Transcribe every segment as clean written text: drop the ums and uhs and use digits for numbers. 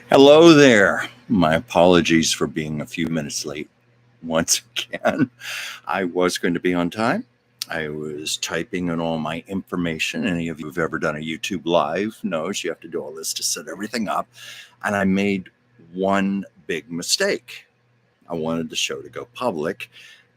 Hello there. My apologies for being a few minutes late once again. I was going to be on time. I was typing in all my information. Any of you who've ever done a YouTube live knows you have to do all this to set everything up. And I made one big mistake. I wanted the show to go public,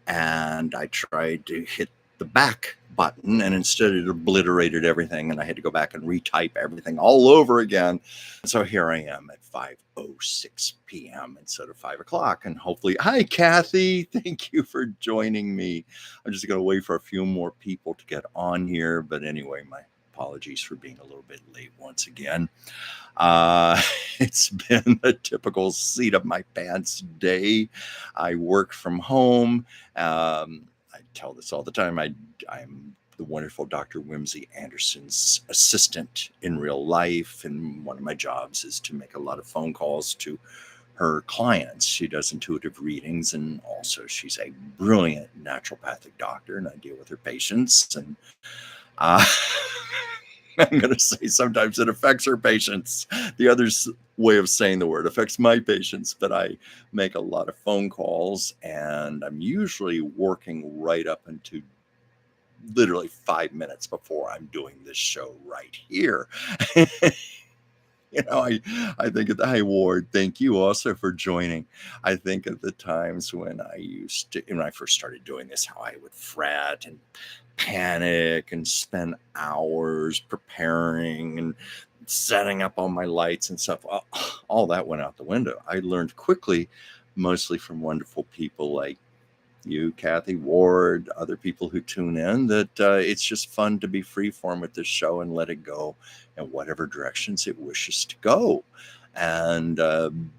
and I tried to hit the back button, and instead it obliterated everything, and I had to go back and retype everything all over again. So here I am at 5:06 p.m. instead of 5 o'clock, and hopefully, hi Kathy, thank you for joining me. I'm just going to wait for a few more people to get on here, but anyway, my apologies for being a little bit late once again. It's been a typical seat of my pants day. I work from home. I tell this all the time. I'm the wonderful Dr. Whimsy Anderson's assistant in real life, and one of my jobs is to make a lot of phone calls to her clients. She does intuitive readings, and also she's a brilliant naturopathic doctor, and I deal with her patients. And uh, I'm going to say sometimes it affects her patients. The other way of saying the word affects my patients, but I make a lot of phone calls, and I'm usually working right up into literally 5 minutes before I'm doing this show right here. I think of the Hi Ward. Thank you also for joining. I think of the times when when I first started doing this, how I would fret and panic and spend hours preparing and setting up all my lights and stuff. All that went out the window. I learned quickly, mostly from wonderful people like you, Kathy Ward, other people who tune in, that it's just fun to be freeform with this show and let it go in whatever directions it wishes to go. And I'm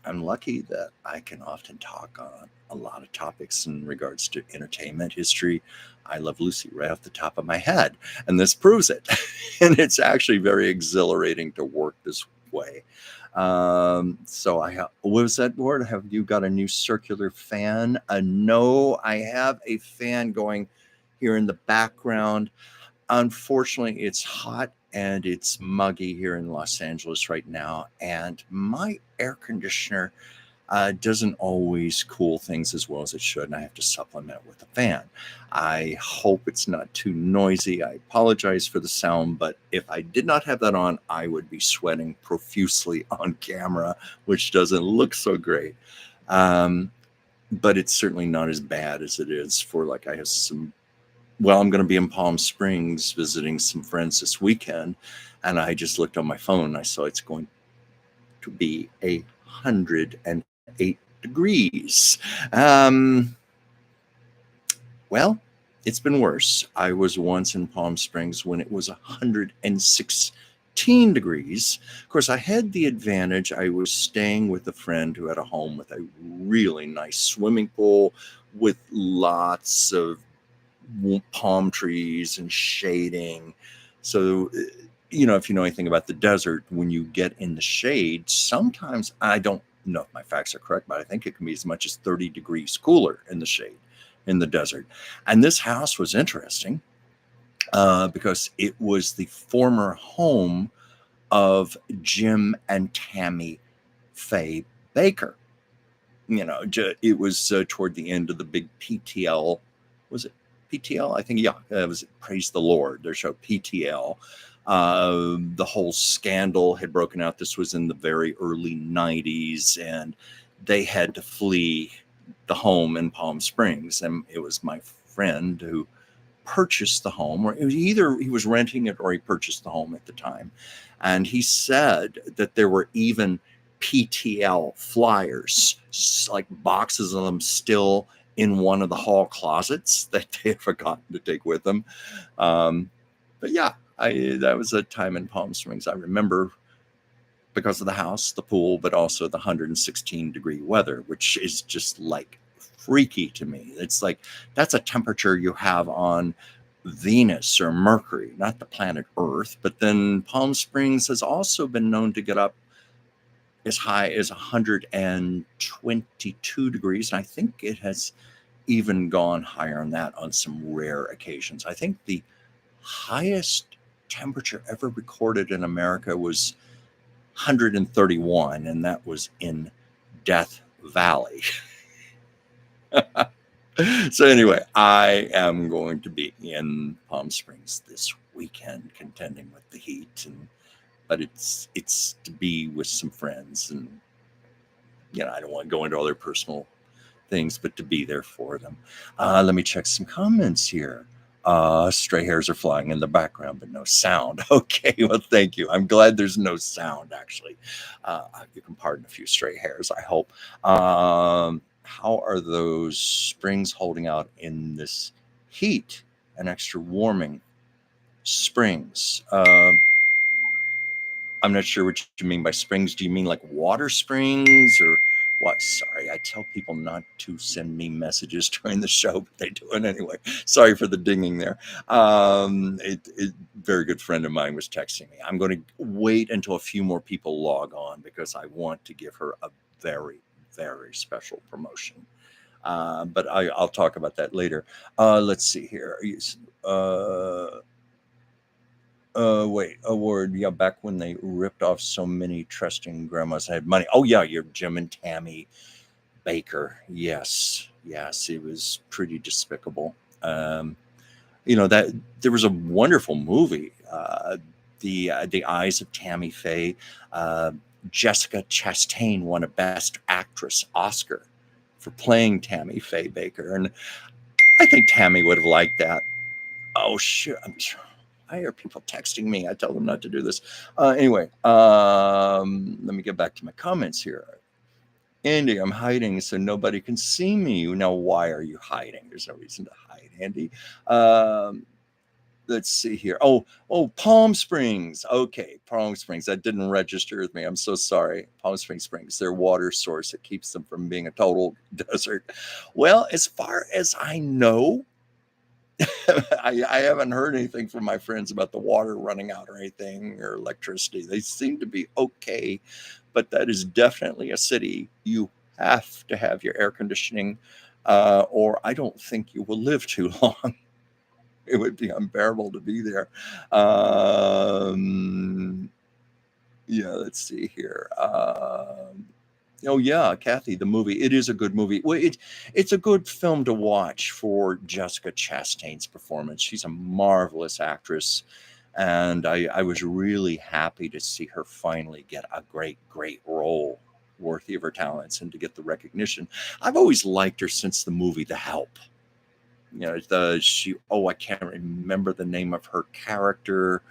lucky that I can often talk on a lot of topics in regards to entertainment history. I love Lucy right off the top of my head, and this proves it. And it's actually very exhilarating to work this way. So what was that word? Have you got a new circular fan? No, I have a fan going here in the background. Unfortunately, it's hot and it's muggy here in Los Angeles right now, and my air conditioner doesn't always cool things as well as it should, and I have to supplement with a fan. I hope it's not too noisy. I apologize for the sound, but if I did not have that on, I would be sweating profusely on camera, which doesn't look so great. But it's certainly not as bad as it is for I have I'm going to be in Palm Springs visiting some friends this weekend, and I just looked on my phone and I saw it's going to be 108 degrees. Well, it's been worse. I was once in Palm Springs when it was 116 degrees. Of course, I had the advantage. I was staying with a friend who had a home with a really nice swimming pool with lots of palm trees and shading. So, if you know anything about the desert, when you get in the shade, sometimes, I don't know if my facts are correct, but I think it can be as much as 30 degrees cooler in the shade in the desert. And this house was interesting because it was the former home of Jim and Tammy Faye Baker. It was toward the end of the big PTL. Was it PTL? I think, yeah, it was Praise the Lord, their show PTL. The whole scandal had broken out. This was in the very early 90s, and they had to flee the home in Palm Springs. And it was my friend who purchased the home, or it was either he was renting it or he purchased the home at the time. And he said that there were even PTL flyers, like boxes of them still in one of the hall closets that they had forgotten to take with them. But yeah, that was a time in Palm Springs I remember because of the house, the pool, but also the 116-degree weather, which is just freaky to me. It's that's a temperature you have on Venus or Mercury, not the planet Earth. But then Palm Springs has also been known to get up as high as 122 degrees. And I think it has even gone higher than that on some rare occasions. I think the highest temperature ever recorded in America was 131, and that was in Death Valley. So anyway, I am going to be in Palm Springs this weekend, contending with the heat, but it's to be with some friends, and I don't want to go into all their personal things, but to be there for them. Let me check some comments here. Stray hairs are flying in the background, but no sound. Okay, well, thank you. I'm glad there's no sound, actually. You can pardon a few stray hairs, I hope. How are those springs holding out in this heat and extra warming springs? I'm not sure what you mean by springs. Do you mean like water springs or what? Sorry, I tell people not to send me messages during the show, but they do it anyway. Sorry for the dinging there. Very good friend of mine was texting me. I'm going to wait until a few more people log on because I want to give her a very, very special promotion. But I'll talk about that later. Let's see here. Wait, award. Yeah, back when they ripped off so many trusting grandmas had money. Oh, yeah, you're Jim and Tammy Baker. Yes, it was pretty despicable. That there was a wonderful movie, the Eyes of Tammy Faye. Jessica Chastain won a Best Actress Oscar for playing Tammy Faye Baker, and I think Tammy would have liked that. Oh, shit. I hear people texting me. I tell them not to do this. Anyway, let me get back to my comments here. Andy, I'm hiding so nobody can see me. Now, why are you hiding? There's no reason to hide, Andy. Let's see here. Oh, Palm Springs. Okay, Palm Springs. That didn't register with me. I'm so sorry. Palm Springs, their water source that keeps them from being a total desert. Well, as far as I know, I haven't heard anything from my friends about the water running out or anything, or electricity. They seem to be okay, but that is definitely a city you have to have your air conditioning, or I don't think you will live too long. It would be unbearable to be there. Yeah, let's see here. Oh yeah, Kathy, the movie. It is a good movie. Well, it's a good film to watch for Jessica Chastain's performance. She's a marvelous actress, and I was really happy to see her finally get a great role worthy of her talents and to get the recognition. I've always liked her since the movie The Help. I can't remember the name of her character,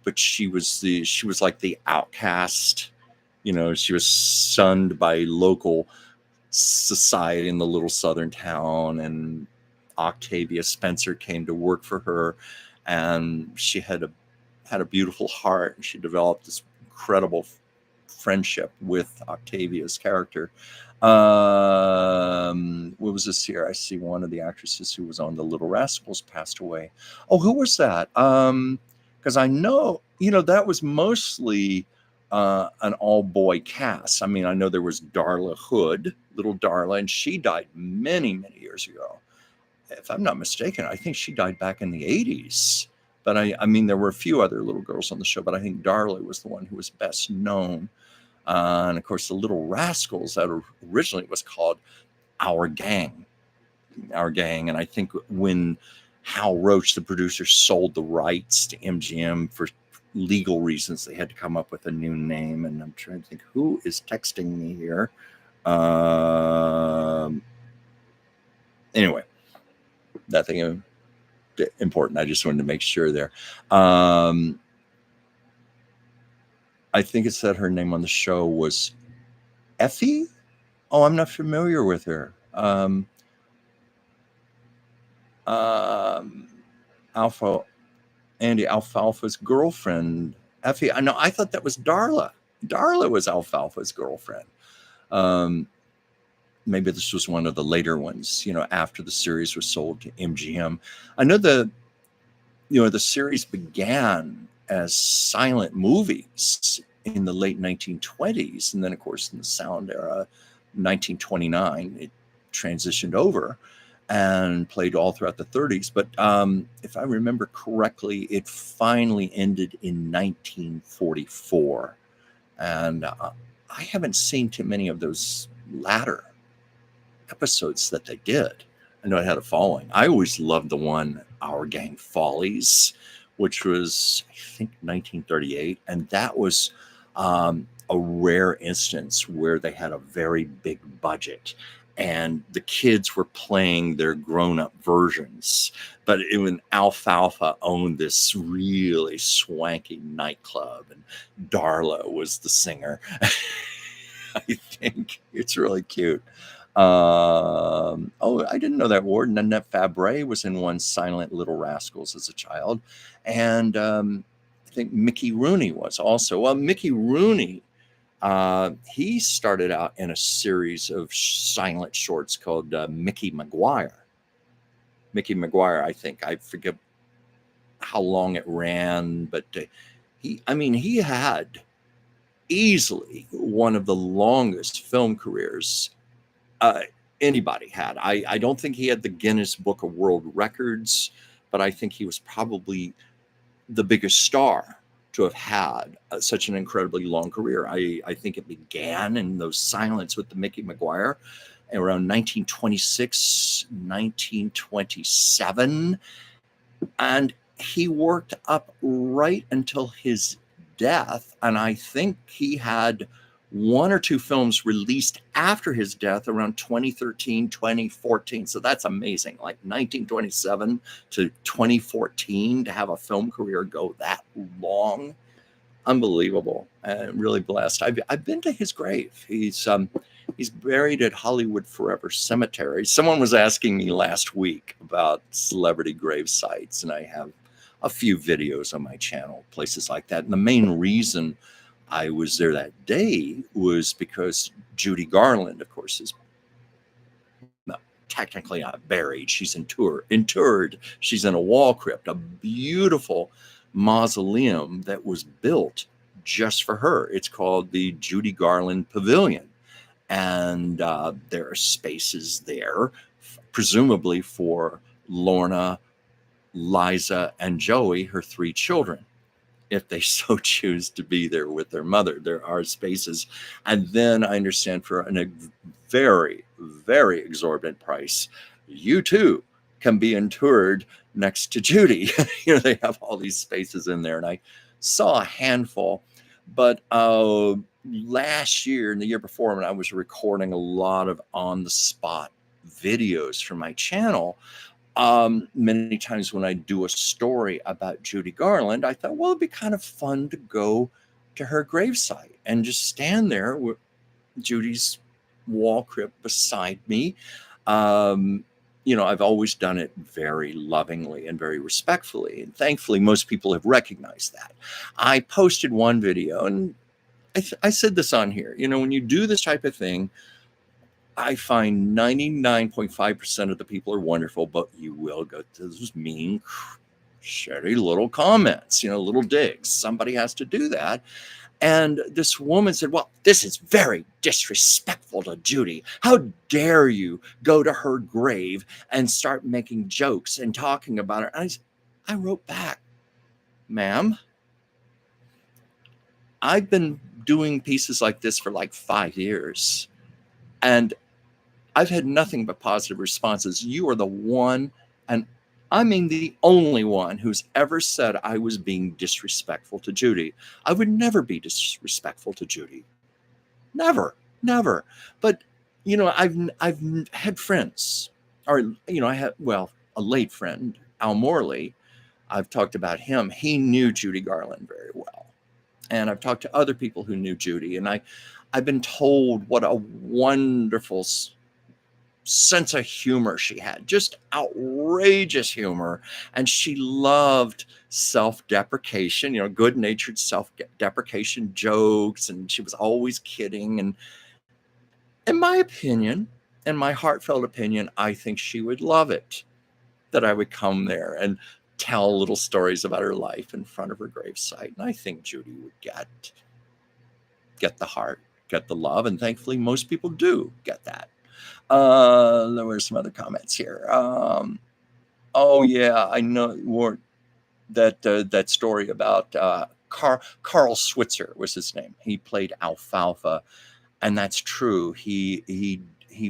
but she was like the outcast. She was shunned by local society in the little southern town, and Octavia Spencer came to work for her, and she had a beautiful heart, and she developed this incredible friendship with Octavia's character. What was this here? I see one of the actresses who was on The Little Rascals passed away. Oh, who was that? Because I know, that was mostly an all-boy cast. I mean, I know there was Darla Hood, little Darla, and she died many, many years ago. If I'm not mistaken, I think she died back in the 80s. But I mean, there were a few other little girls on the show, but I think Darla was the one who was best known. And of course, The Little Rascals, that originally was called Our Gang. And I think when Hal Roach, the producer, sold the rights to MGM for legal reasons, they had to come up with a new name. And I'm trying to think, who is texting me here? Anyway, nothing important. I just wanted to make sure there. I think it said her name on the show was Effie. Oh, I'm not familiar with her. Alfalfa's girlfriend, Effie. I know. I thought that was Darla. Darla was Alfalfa's girlfriend. Maybe this was one of the later ones, after the series was sold to MGM. I know the series began as silent movies in the late 1920s. And then, of course, in the sound era, 1929, it transitioned over and played all throughout the 30s. But if I remember correctly, it finally ended in 1944. And I haven't seen too many of those latter episodes that they did. I know it had a following. I always loved the one Our Gang Follies, which was, I think, 1938. And that was a rare instance where they had a very big budget and the kids were playing their grown-up versions. But when Alfalfa owned this really swanky nightclub and Darla was the singer, I think it's really cute. Oh, I didn't know that Ward. Nanette Fabray was in one Silent Little Rascals as a child. And I think Mickey Rooney was also. Well, Mickey Rooney, he started out in a series of silent shorts called Mickey Maguire. Mickey Maguire, I think. I forget how long it ran, but he had easily one of the longest film careers anybody had. I don't think he had the Guinness Book of World Records, but I think he was probably the biggest star to have had such an incredibly long career. I think it began in those silents with the Mickey Maguire around 1926, 1927. And he worked up right until his death. And I think he had one or two films released after his death around 2013, 2014. So that's amazing. Like 1927 to 2014 to have a film career go that long. Unbelievable. And really blessed. I've been to his grave. He's buried at Hollywood Forever Cemetery. Someone was asking me last week about celebrity grave sites, and I have a few videos on my channel, places like that. And the main reason I was there that day was because Judy Garland, of course, is technically not buried. She's interred. She's in a wall crypt, a beautiful mausoleum that was built just for her. It's called the Judy Garland Pavilion. And there are spaces there, presumably for Lorna, Liza, and Joey, her three children, if they so choose to be there with their mother. There are spaces. And then I understand for a very, very exorbitant price, you too can be interred next to Judy. They have all these spaces in there. And I saw a handful, but last year and the year before, when I was recording a lot of on-the-spot videos for my channel, many times when I do a story about Judy Garland, I thought, well, it'd be kind of fun to go to her gravesite and just stand there with Judy's wall crypt beside me. I've always done it very lovingly and very respectfully. And thankfully, most people have recognized that. I posted one video, and I said this on here, when you do this type of thing, I find 99.5% of the people are wonderful, but you will go to those mean, shitty little comments, little digs. Somebody has to do that. And this woman said, well, this is very disrespectful to Judy. How dare you go to her grave and start making jokes and talking about her? And I wrote back, ma'am, I've been doing pieces like this for like 5 years, and I've had nothing but positive responses. You are the one, and I mean the only one, who's ever said I was being disrespectful to Judy. I would never be disrespectful to Judy. Never. But, I've had friends, or, I had, a late friend, Al Morley. I've talked about him. He knew Judy Garland very well. And I've talked to other people who knew Judy, and I've been told what a wonderful sense of humor she had, just outrageous humor. And she loved self-deprecation, good-natured self-deprecation jokes, and she was always kidding. And in my opinion, in my heartfelt opinion, I think she would love it that I would come there and tell little stories about her life in front of her gravesite. And I think Judy would get the heart, get the love, and thankfully most people do get that. There were some other comments here. Oh yeah, I know that story about Carl Switzer was his name. He played Alfalfa, and that's true. He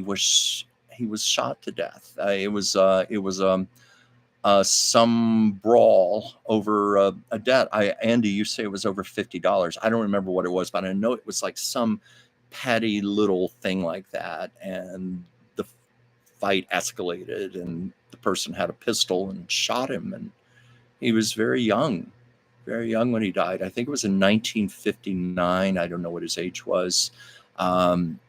was shot to death. It was some brawl over a debt. Andy, you say it was over $50. I don't remember what it was, but I know it was like some petty little thing like that, and the fight escalated, and the person had a pistol and shot him, and he was very young when he died. I think it was in 1959. I don't know what his age was. Um,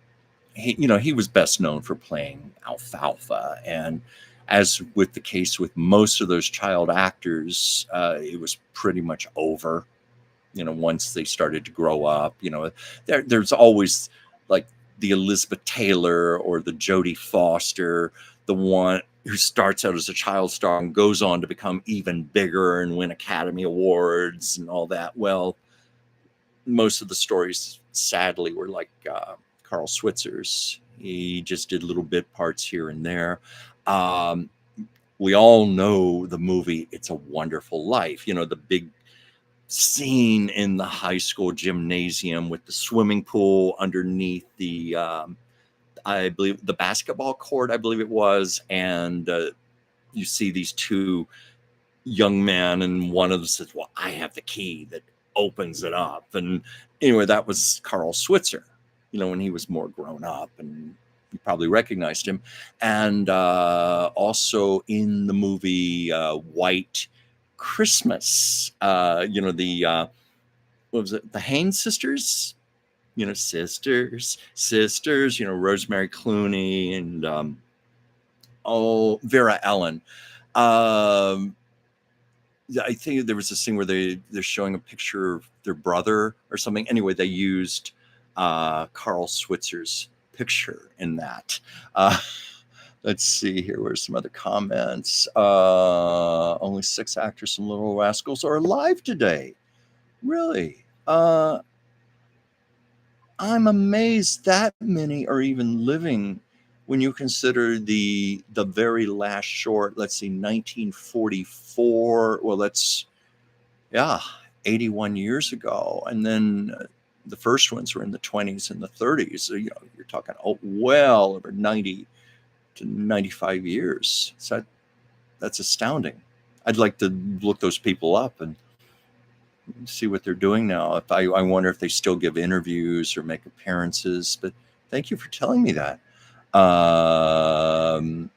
he was best known for playing Alfalfa, and as with the case with most of those child actors, it was pretty much over. Once they started to grow up, there's always like the Elizabeth Taylor or the Jodie Foster, the one who starts out as a child star and goes on to become even bigger and win Academy Awards and all that. Well, most of the stories, sadly, were like Carl Switzer's. He just did little bit parts here and there. We all know the movie It's a Wonderful Life. The big scene in the high school gymnasium with the swimming pool underneath the, I believe, the basketball court, I believe it was. And you see these two young men, and one of them says, well, I have the key that opens it up. And anyway, that was Carl Switzer, when he was more grown up, and you probably recognized him. And also in the movie White Christmas, what was it? The Haynes sisters, sisters, Rosemary Clooney and Vera Ellen. I think there was a scene where they're showing a picture of their brother or something. Anyway, they used Carl Switzer's picture in that. Let's see here. Where's some other comments? Only 6 actors from Little Rascals are alive today. Really? I'm amazed that many are even living when you consider the very last short, let's see, 1944. Well, that's, 81 years ago. And then the first ones were in the 20s and the 30s. So, you're talking, well over 90 to 95 years. So that's astounding. I'd like to look those people up and see what they're doing now. If I wonder if they still give interviews or make appearances. But thank you for telling me that. Oh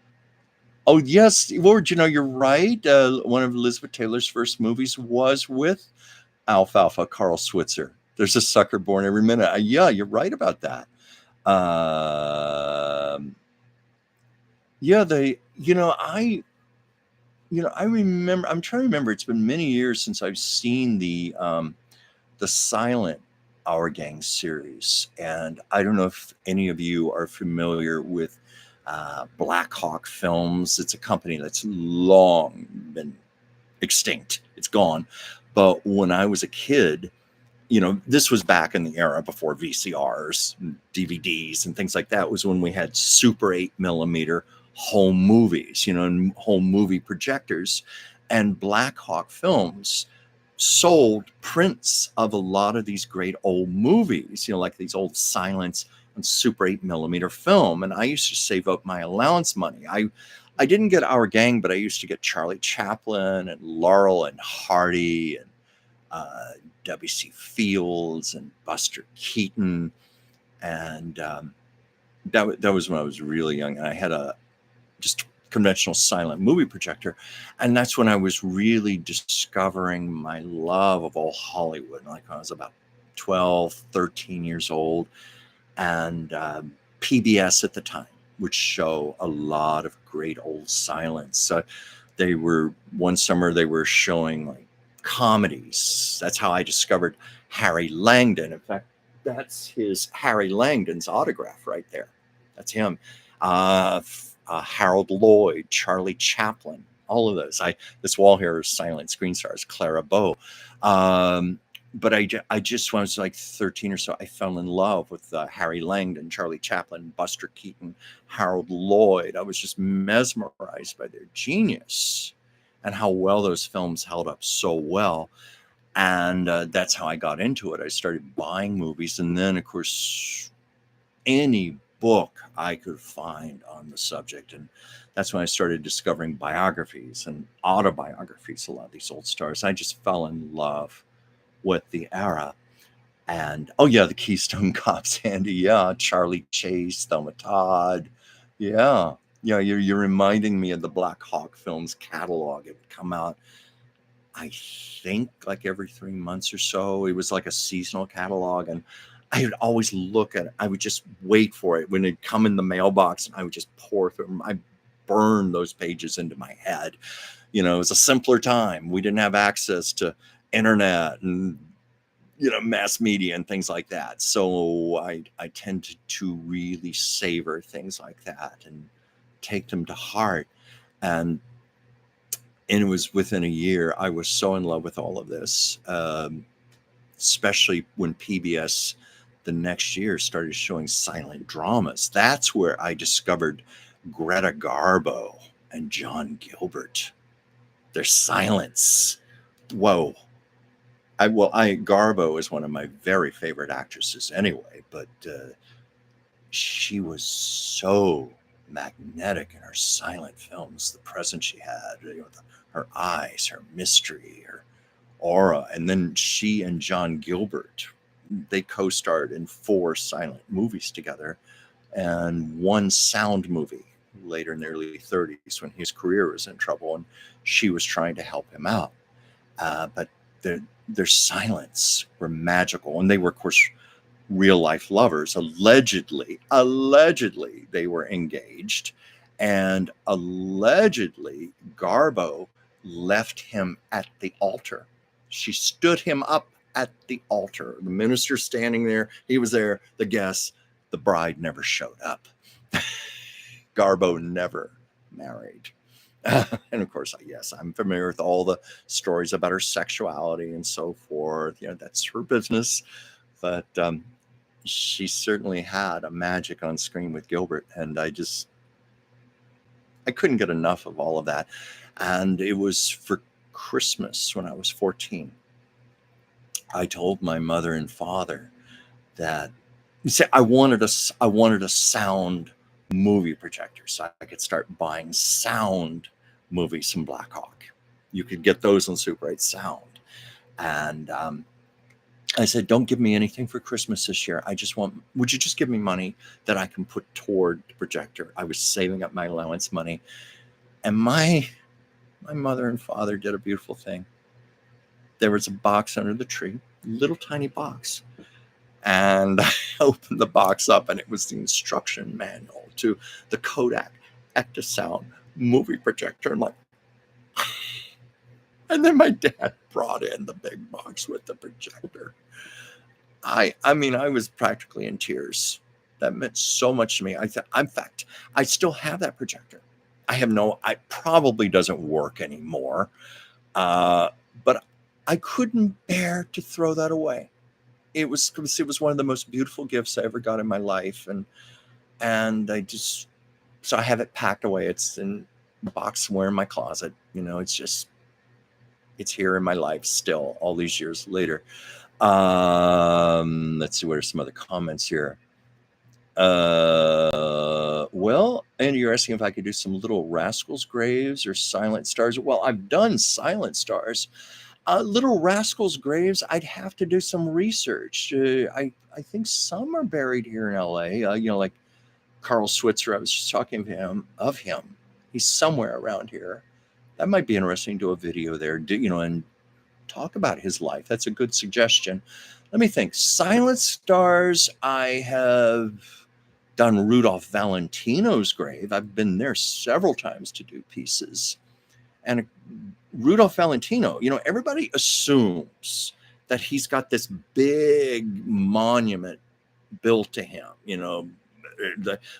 yes, Lord, you're right. One of Elizabeth Taylor's first movies was with Alfalfa, Carl Switzer. There's a sucker born every minute. Yeah, you're right about that. Yeah, I remember. I'm trying to remember. It's been many years since I've seen the silent Our Gang series, and I don't know if any of you are familiar with Black Hawk Films. It's a company that's long been extinct. It's gone. But when I was a kid, this was back in the era before VCRs, and DVDs, and things like that. It was when we had Super 8mm home movies, and home movie projectors. And Black Hawk Films sold prints of a lot of these great old movies, like these old silents on Super 8mm film. And I used to save up my allowance money. I didn't get Our Gang, but I used to get Charlie Chaplin and Laurel and Hardy and W.C. Fields and Buster Keaton. And that was when I was really young. And I had a just conventional silent movie projector. And that's when I was really discovering my love of old Hollywood. Like when I was about 12, 13 years old. And PBS at the time would show a lot of great old silents. One summer they were showing like comedies. That's how I discovered Harry Langdon. In fact, that's Harry Langdon's autograph right there. That's him. Harold Lloyd, Charlie Chaplin, all of those. This wall here is silent screen stars, Clara Bow. But I just, when I was like 13 or so, I fell in love with Harry Langdon, Charlie Chaplin, Buster Keaton, Harold Lloyd. I was just mesmerized by their genius and how well those films held up so well. And that's how I got into it. I started buying movies, and then, of course, any book I could find on the subject. And that's when I started discovering biographies and autobiographies, a lot of these old stars. I just fell in love with the era. And oh yeah, the Keystone Cops, Andy. Yeah, Charlie Chase, Thelma Todd. Yeah, yeah. You're reminding me of the Black Hawk Films catalog. It would come out, I think, like every 3 months or so. It was like a seasonal catalog, and I would always look at it. I would just wait for it when it'd come in the mailbox, and I would just pour through them. I burned those pages into my head. It was a simpler time. We didn't have access to internet and mass media and things like that. So I tend to really savor things like that and take them to heart. And it was within a year, I was so in love with all of this, especially when PBS the next year started showing silent dramas. That's where I discovered Greta Garbo and John Gilbert. Their silence. Whoa. Garbo is one of my very favorite actresses anyway, but she was so magnetic in her silent films. The presence she had, her eyes, her mystery, her aura. And then she and John Gilbert, they co-starred in 4 silent movies together and 1 sound movie later in the early 30s when his career was in trouble and she was trying to help him out. But their silence were magical, and they were, of course, real life lovers. Allegedly they were engaged, and allegedly Garbo left him at the altar. She stood him up at the altar. The minister standing there, he was there, the guests. The bride never showed up. Garbo never married. And of course, yes, I'm familiar with all the stories about her sexuality and so forth. That's her business. But she certainly had a magic on screen with Gilbert. And I couldn't get enough of all of that. And it was for Christmas when I was 14. I told my mother and father that, I wanted a sound movie projector so I could start buying sound movies from Black Hawk. You could get those on Super 8 Sound. And I said, don't give me anything for Christmas this year. Would you just give me money that I can put toward the projector? I was saving up my allowance money. And my mother and father did a beautiful thing. There was a box under the tree, little tiny box. And I opened the box up, and it was the instruction manual to the Kodak Ectosound movie projector. I'm like, and then my dad brought in the big box with the projector. I mean, I was practically in tears. That meant so much to me. In fact, I still have that projector. It probably doesn't work anymore. But I couldn't bear to throw that away. It was one of the most beautiful gifts I ever got in my life. And so I have it packed away. It's in a box somewhere in my closet. It's here in my life still, all these years later. Let's see, what are some other comments here? Well, and you're asking if I could do some Little Rascals graves or Silent Stars. Well, I've done Silent Stars. Little Rascals graves, I'd have to do some research. I think some are buried here in LA. Like Carl Switzer, I was just talking of him. He's somewhere around here. That might be interesting to do a video there, and talk about his life. That's a good suggestion. Let me think. Silent Stars, I have done Rudolph Valentino's grave. I've been there several times to do pieces. And Rudolph Valentino, everybody assumes that he's got this big monument built to him.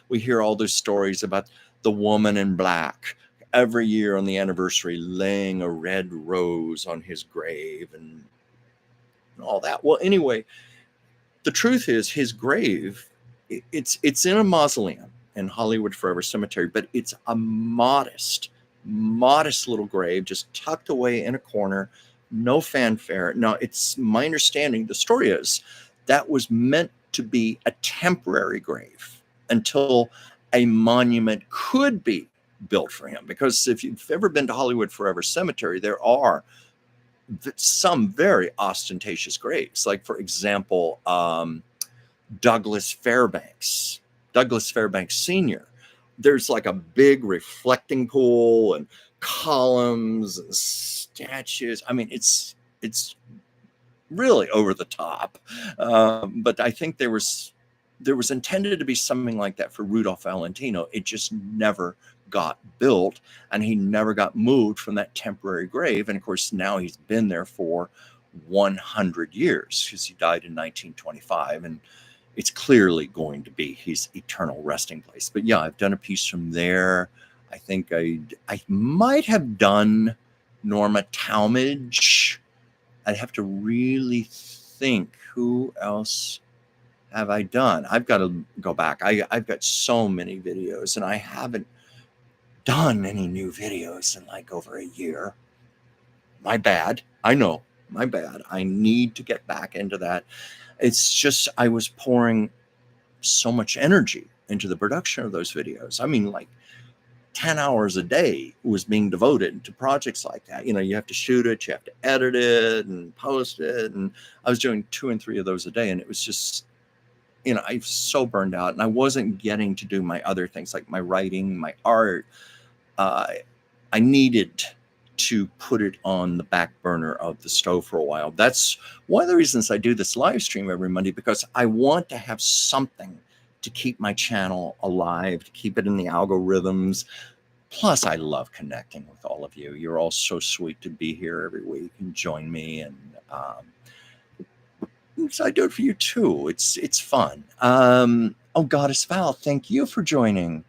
We hear all those stories about the woman in black every year on the anniversary laying a red rose on his grave and all that. Well, anyway, the truth is his grave, it's in a mausoleum in Hollywood Forever Cemetery, but it's a modest little grave just tucked away in a corner no fanfare. Now, it's my understanding, the story is that was meant to be a temporary grave until a monument could be built for him. Because if you've ever been to Hollywood Forever Cemetery, there are some very ostentatious graves. Like, for example, Douglas Fairbanks, Douglas Fairbanks Sr. There's like a big reflecting pool and columns and statues. I mean, it's really over the top. But I think there was intended to be something like that for Rudolph Valentino. It just never got built, and he never got moved from that temporary grave. And of course, now he's been there for 100 years because he died in 1925, and it's clearly going to be his eternal resting place. But yeah, I've done a piece from there. I think I might have done Norma Talmadge. I'd have to really think, who else have I done? I've got to go back. I've got so many videos, and I haven't done any new videos in like over a year. My bad. I know, my bad. I need to get back into that. It's just I was pouring so much energy into the production of those videos. I mean, like 10 hours a day was being devoted to projects like that. You know, you have to shoot it, you have to edit it and post it. And I was doing 2 and 3 of those a day. And it was just, you know, I was so burned out, and I wasn't getting to do my other things like my writing, my art. I needed to put it on the back burner of the stove for a while. That's one of the reasons I do this live stream every Monday, because I want to have something to keep my channel alive, to keep it in the algorithms. Plus, I love connecting with all of you. You're all so sweet to be here every week and join me. And so I do it for you too. It's fun. Oh, Goddess Val, thank you for joining.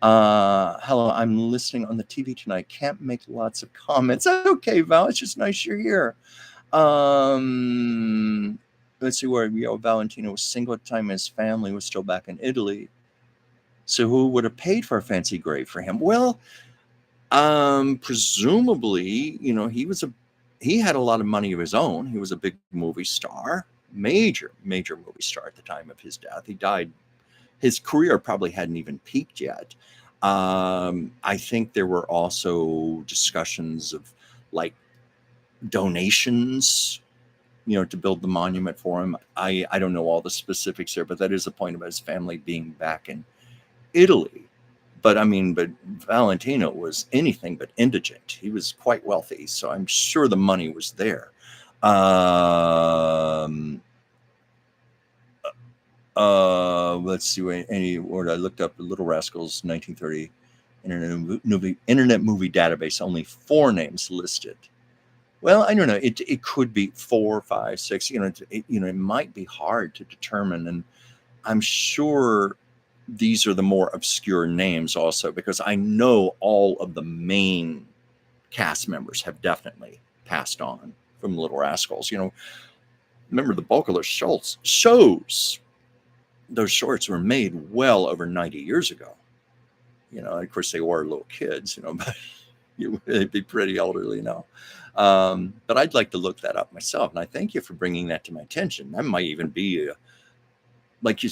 Hello, I'm listening on the TV tonight. Can't make lots of comments. Okay, Val, it's just nice you're here. Let's see where Valentino was single at the time. His family was still back in Italy. So who would have paid for a fancy grave for him? Well, presumably, you know, he had a lot of money of his own. He was a big movie star, major movie star at the time of his death. He died. His career probably hadn't even peaked yet. I think there were also discussions of like donations, you know, to build the monument for him. I don't know all the specifics there, but that is a point about his family being back in Italy. But I mean, but Valentino was anything but indigent. He was quite wealthy, so I'm sure the money was there. Let's see. Any word I looked up: Little Rascals, 1930 Internet Movie Database. Only 4 names listed. Well, I don't know. It could be 4, 5, 6. You know, it might be hard to determine, and I'm sure these are the more obscure names also, because I know all of the main cast members have definitely passed on from Little Rascals. You know, remember the bulk of those shows. Those shorts were made well over 90 years ago. You know, of course they were little kids, you know, but they'd be pretty elderly now. But I'd like to look that up myself. And I thank you for bringing that to my attention. That might even be like you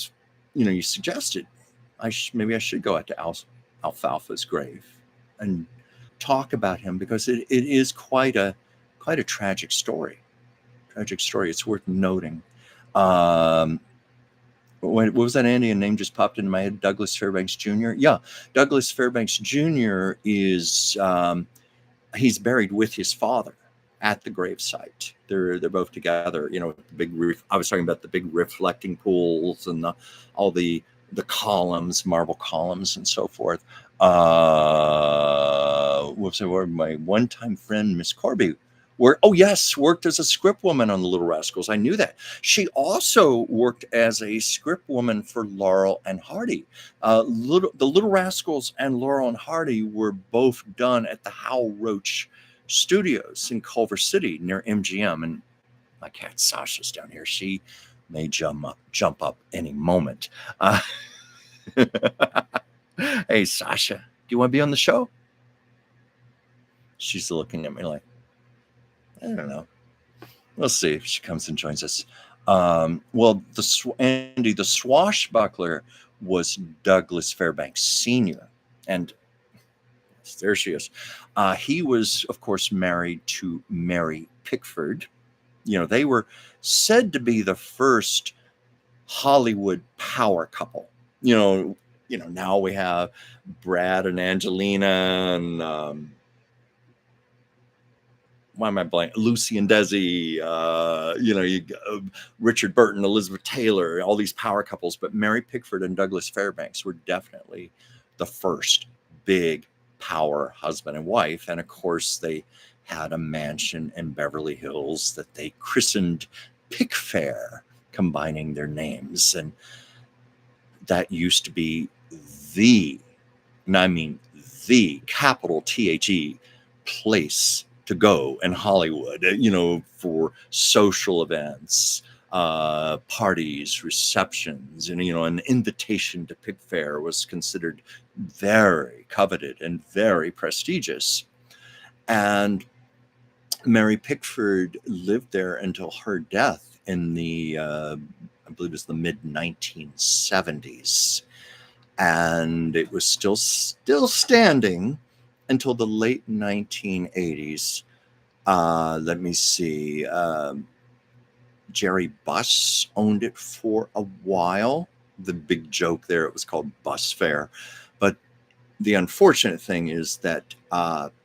suggested. Maybe I should go out to Alfalfa's grave and talk about him, because it is quite a tragic story. It's worth noting. What was that, Andy? A name just popped into my head. Douglas Fairbanks Jr. Yeah, Douglas Fairbanks Jr. is he's buried with his father at the gravesite. They're both together. You know, the big I was talking about the big reflecting pools and all the columns, marble columns, and so forth. My one-time friend, Miss Corby, worked as a script woman on The Little Rascals. I knew that. She also worked as a script woman for Laurel and Hardy. The Little Rascals and Laurel and Hardy were both done at the Hal Roach Studios in Culver City near MGM. And my cat Sasha's down here. She may jump up any moment. Hey, Sasha, do you want to be on the show? She's looking at me like, I don't know. We'll see if she comes and joins us. Well, Andy, the swashbuckler was Douglas Fairbanks Sr. And there she is. He was, of course, married to Mary Pickford. They were said to be the first Hollywood power couple. Now we have Brad and Angelina and why am I blank? Lucy and Desi, Richard Burton, Elizabeth Taylor, all these power couples. But Mary Pickford and Douglas Fairbanks were definitely the first big power husband and wife. And of course, they had a mansion in Beverly Hills that they christened Pickfair, combining their names. And that used to be the, and I mean the capital THE place to go in Hollywood, for social events, parties, receptions, and, an invitation to Pickfair was considered very coveted and very prestigious. And Mary Pickford lived there until her death in the, I believe it was the mid 1970s. And it was still standing until the late 1980s. Let me see. Jerry Buss owned it for a while. The big joke there, it was called Bus Fair. But the unfortunate thing is that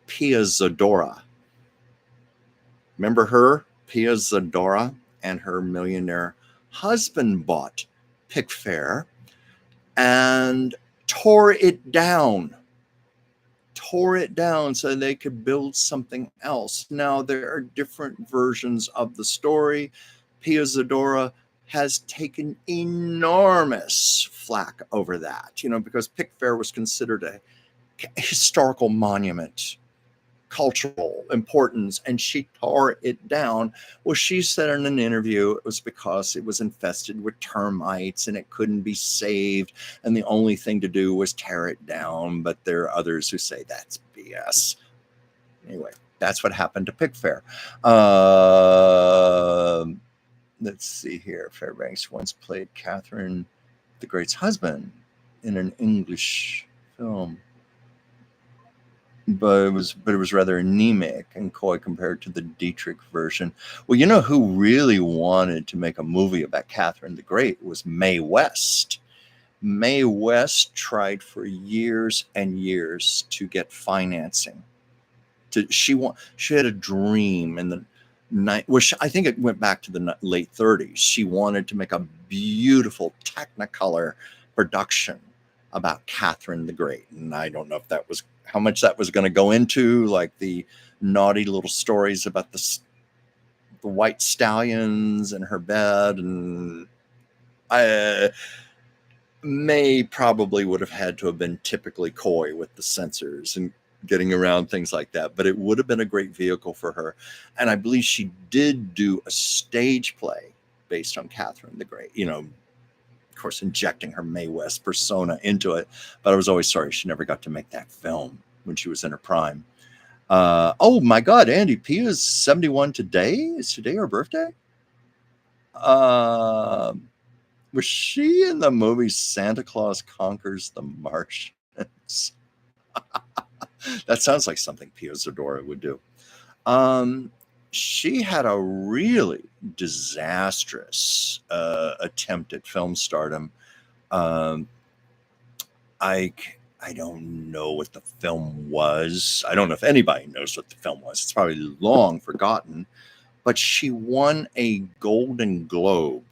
Pia Zadora, remember her? Pia Zadora and her millionaire husband bought Pickfair and tore it down so they could build something else. Now, there are different versions of the story. Pia Zadora has taken enormous flack over that, because Pickfair was considered a historical monument, cultural importance, and she tore it down. Well, she said in an interview it was because it was infested with termites and it couldn't be saved, and the only thing to do was tear it down. But there are others who say that's BS. Anyway, that's what happened to Pickfair. Let's see here. Fairbanks once played Catherine the Great's husband in an English film. But it was rather anemic and coy compared to the Dietrich version. Well, who really wanted to make a movie about Catherine the Great was Mae West. Mae West tried for years and years to get financing. She had a dream in the night, which I think it went back to the late 30s. She wanted to make a beautiful Technicolor production about Catherine the Great, and I don't know if that was how much that was going to go into, like the naughty little stories about the white stallions in her bed, and May probably would have had to have been typically coy with the censors and getting around things like that, but it would have been a great vehicle for her. And I believe she did do a stage play based on Catherine the Great, of course, injecting her Mae West persona into it. But I was always sorry she never got to make that film when she was in her prime. Oh my God, Andy, Pia's 71 today. Is today her birthday? Was she in the movie Santa Claus Conquers the Martians? That sounds like something Pia Zadora would do. She had a really disastrous attempt at film stardom. I don't know what the film was. I don't know if anybody knows what the film was. It's probably long forgotten. But she won a Golden Globe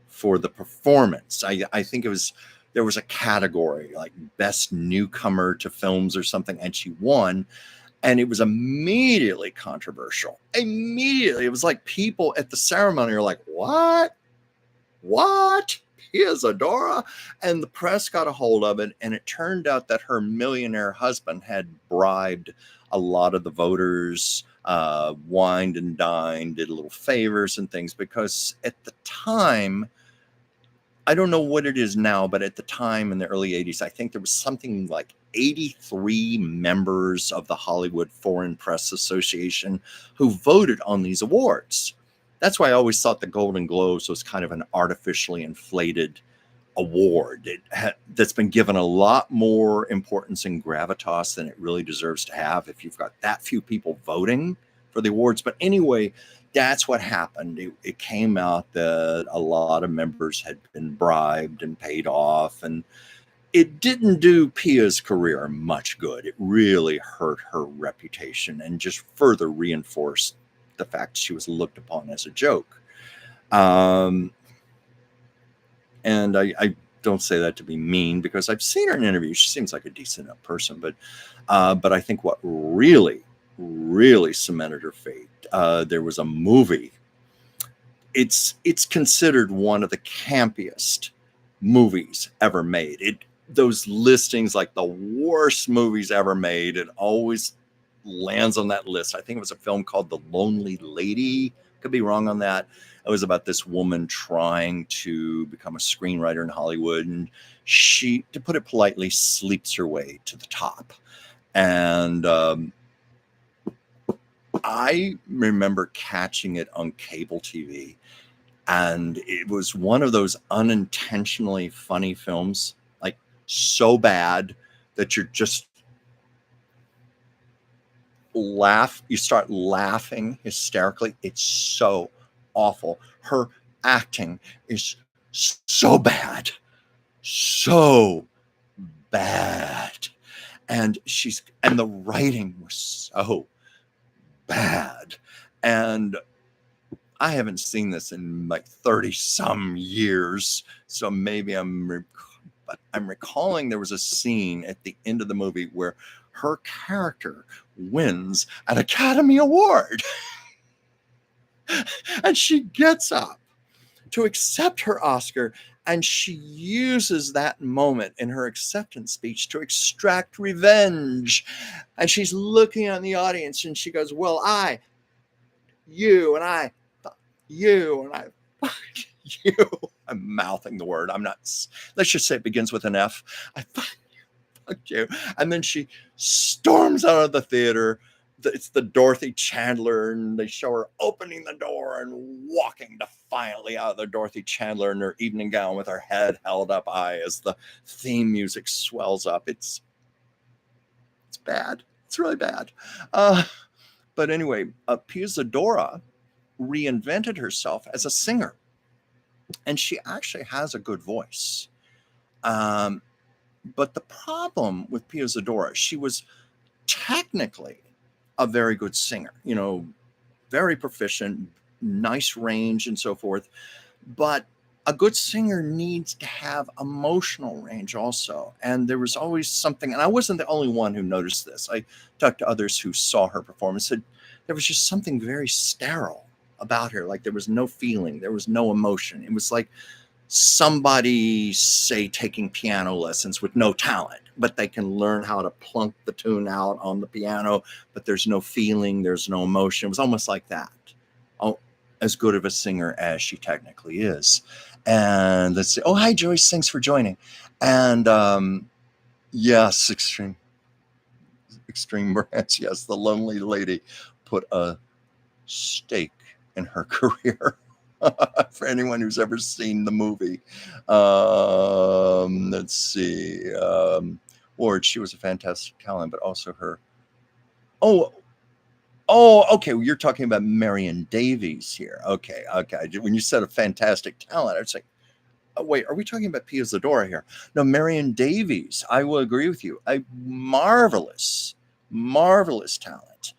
for the performance. I think there was a category like Best Newcomer to Films or something, and she won. And it was immediately controversial. Immediately. It was like people at the ceremony are like, what? Pia Zadora? And the press got a hold of it, and it turned out that her millionaire husband had bribed a lot of the voters, wined and dined, did little favors and things, because at the time, I don't know what it is now, but at the time in the early 80s, I think there was something like 83 members of the Hollywood Foreign Press Association who voted on these awards. That's why I always thought the Golden Globes was kind of an artificially inflated award. That's been given a lot more importance and gravitas than it really deserves to have if you've got that few people voting for the awards. But anyway, that's what happened. It came out that a lot of members had been bribed and paid off, and it didn't do Pia's career much good. It really hurt her reputation and just further reinforced the fact she was looked upon as a joke. And I don't say that to be mean, because I've seen her in interviews. She seems like a decent enough person, but I think what really cemented her fate, there was a movie. It's considered one of the campiest movies ever made. Those listings, like the worst movies ever made, it always lands on that list. I think it was a film called The Lonely Lady. Could be wrong on that. It was about this woman trying to become a screenwriter in Hollywood, and she, to put it politely, sleeps her way to the top. And I remember catching it on cable TV, and it was one of those unintentionally funny films, like so bad that you're just you start laughing hysterically. It's so awful. Her acting is so bad, and the writing was so bad. And I haven't seen this in like 30 some years, so maybe but I'm recalling there was a scene at the end of the movie where her character wins an Academy Award. And she gets up to accept her Oscar, and she uses that moment in her acceptance speech to extract revenge. And she's looking at the audience, and she goes, well, you, and I, fuck you. I'm mouthing the word. I'm not, let's just say it begins with an F. I fuck you. And then she storms out of the theater. It's the Dorothy Chandler, and they show her opening the door and walking defiantly out of the Dorothy Chandler in her evening gown with her head held up high as the theme music swells up. It's bad. It's really bad. But anyway, Pia Zadora reinvented herself as a singer, and she actually has a good voice. But the problem with Pia Zadora, she was technically a very good singer, very proficient, nice range and so forth. But a good singer needs to have emotional range also. And there was always something, and I wasn't the only one who noticed this. I talked to others who saw her perform and said there was just something very sterile about her. Like there was no feeling, there was no emotion. It was like somebody, say, taking piano lessons with no talent, but they can learn how to plunk the tune out on the piano, but there's no feeling, there's no emotion. It was almost like that. Oh, as good of a singer as she technically is. And let's see. Oh, hi, Joyce. Thanks for joining. And yes, extreme brands. Yes, the Lonely Lady put a stake in her career. For anyone who's ever seen the movie. Let's see. Ward, she was a fantastic talent, but also her. Oh, okay. Well, you're talking about Marion Davies here. Okay. When you said a fantastic talent, I was like, oh, wait, are we talking about Pia Zadora here? No, Marion Davies. I will agree with you. A marvelous talent.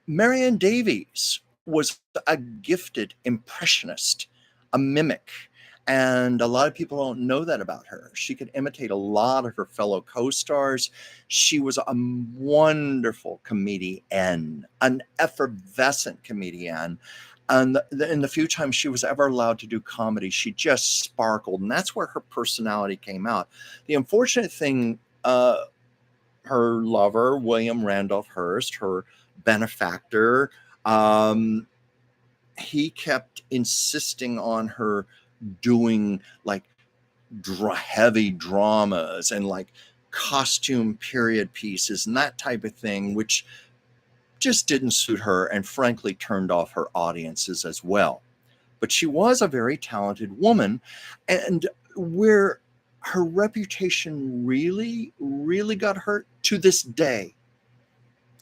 Marion Davies was a gifted impressionist, a mimic. And a lot of people don't know that about her. She could imitate a lot of her fellow co-stars. She was a wonderful comedian, an effervescent comedian. And in the few times she was ever allowed to do comedy, she just sparkled. And that's where her personality came out. The unfortunate thing, her lover, William Randolph Hearst, her benefactor, he kept insisting on her doing like heavy dramas and like costume period pieces and that type of thing, which just didn't suit her and frankly turned off her audiences as well. But she was a very talented woman, and where her reputation really, really got hurt to this day.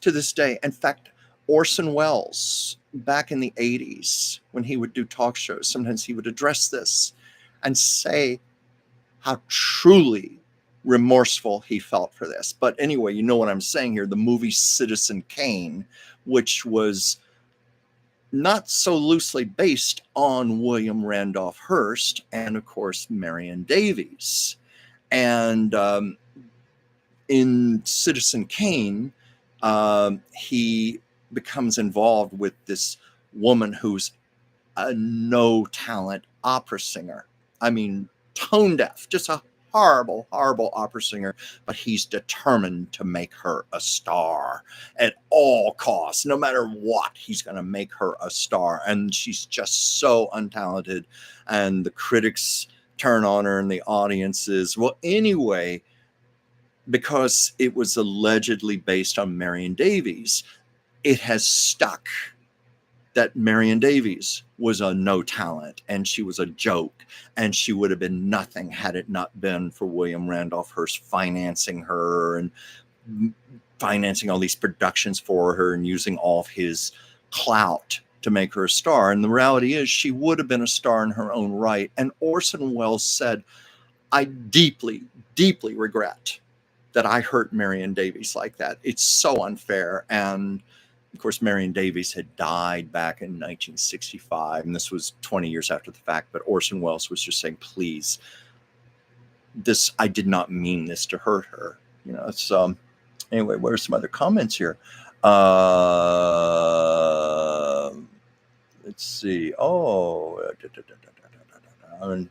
To this day. In fact, Orson Welles, back in the 80s, when he would do talk shows, sometimes he would address this and say how truly remorseful he felt for this. But anyway, you know what I'm saying here. The movie Citizen Kane, which was not so loosely based on William Randolph Hearst and, of course, Marion Davies. And in Citizen Kane, he becomes involved with this woman who's a no-talent opera singer. I mean, tone deaf, just a horrible, horrible opera singer, but he's determined to make her a star at all costs. No matter what, he's going to make her a star. And she's just so untalented. And the critics turn on her and the audiences. Well, anyway, because it was allegedly based on Marion Davies, it has stuck that Marion Davies was a no talent and she was a joke and she would have been nothing had it not been for William Randolph Hearst financing her and financing all these productions for her and using all of his clout to make her a star. And the reality is she would have been a star in her own right. And Orson Welles said, I deeply, deeply regret that I hurt Marion Davies like that. It's so unfair. And of course, Marion Davies had died back in 1965, and this was 20 years after the fact. But Orson Welles was just saying, please, I did not mean this to hurt her. You know, it's anyway, what are some other comments here? Let's see. And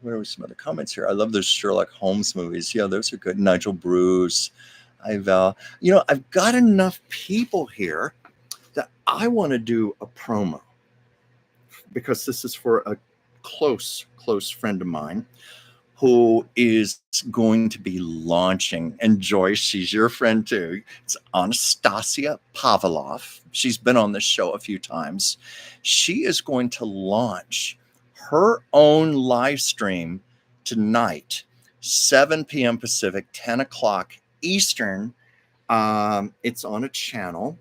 where are some other comments here? I love those Sherlock Holmes movies. Yeah, those are good. Nigel Bruce. I've got enough people here that I want to do a promo because this is for a close friend of mine who is going to be launching. And Joyce, she's your friend too. It's Anastasia Pavlov. She's been on this show a few times. She is going to launch her own live stream tonight, 7 p.m. Pacific, 10 o'clock Eastern. It's on a channel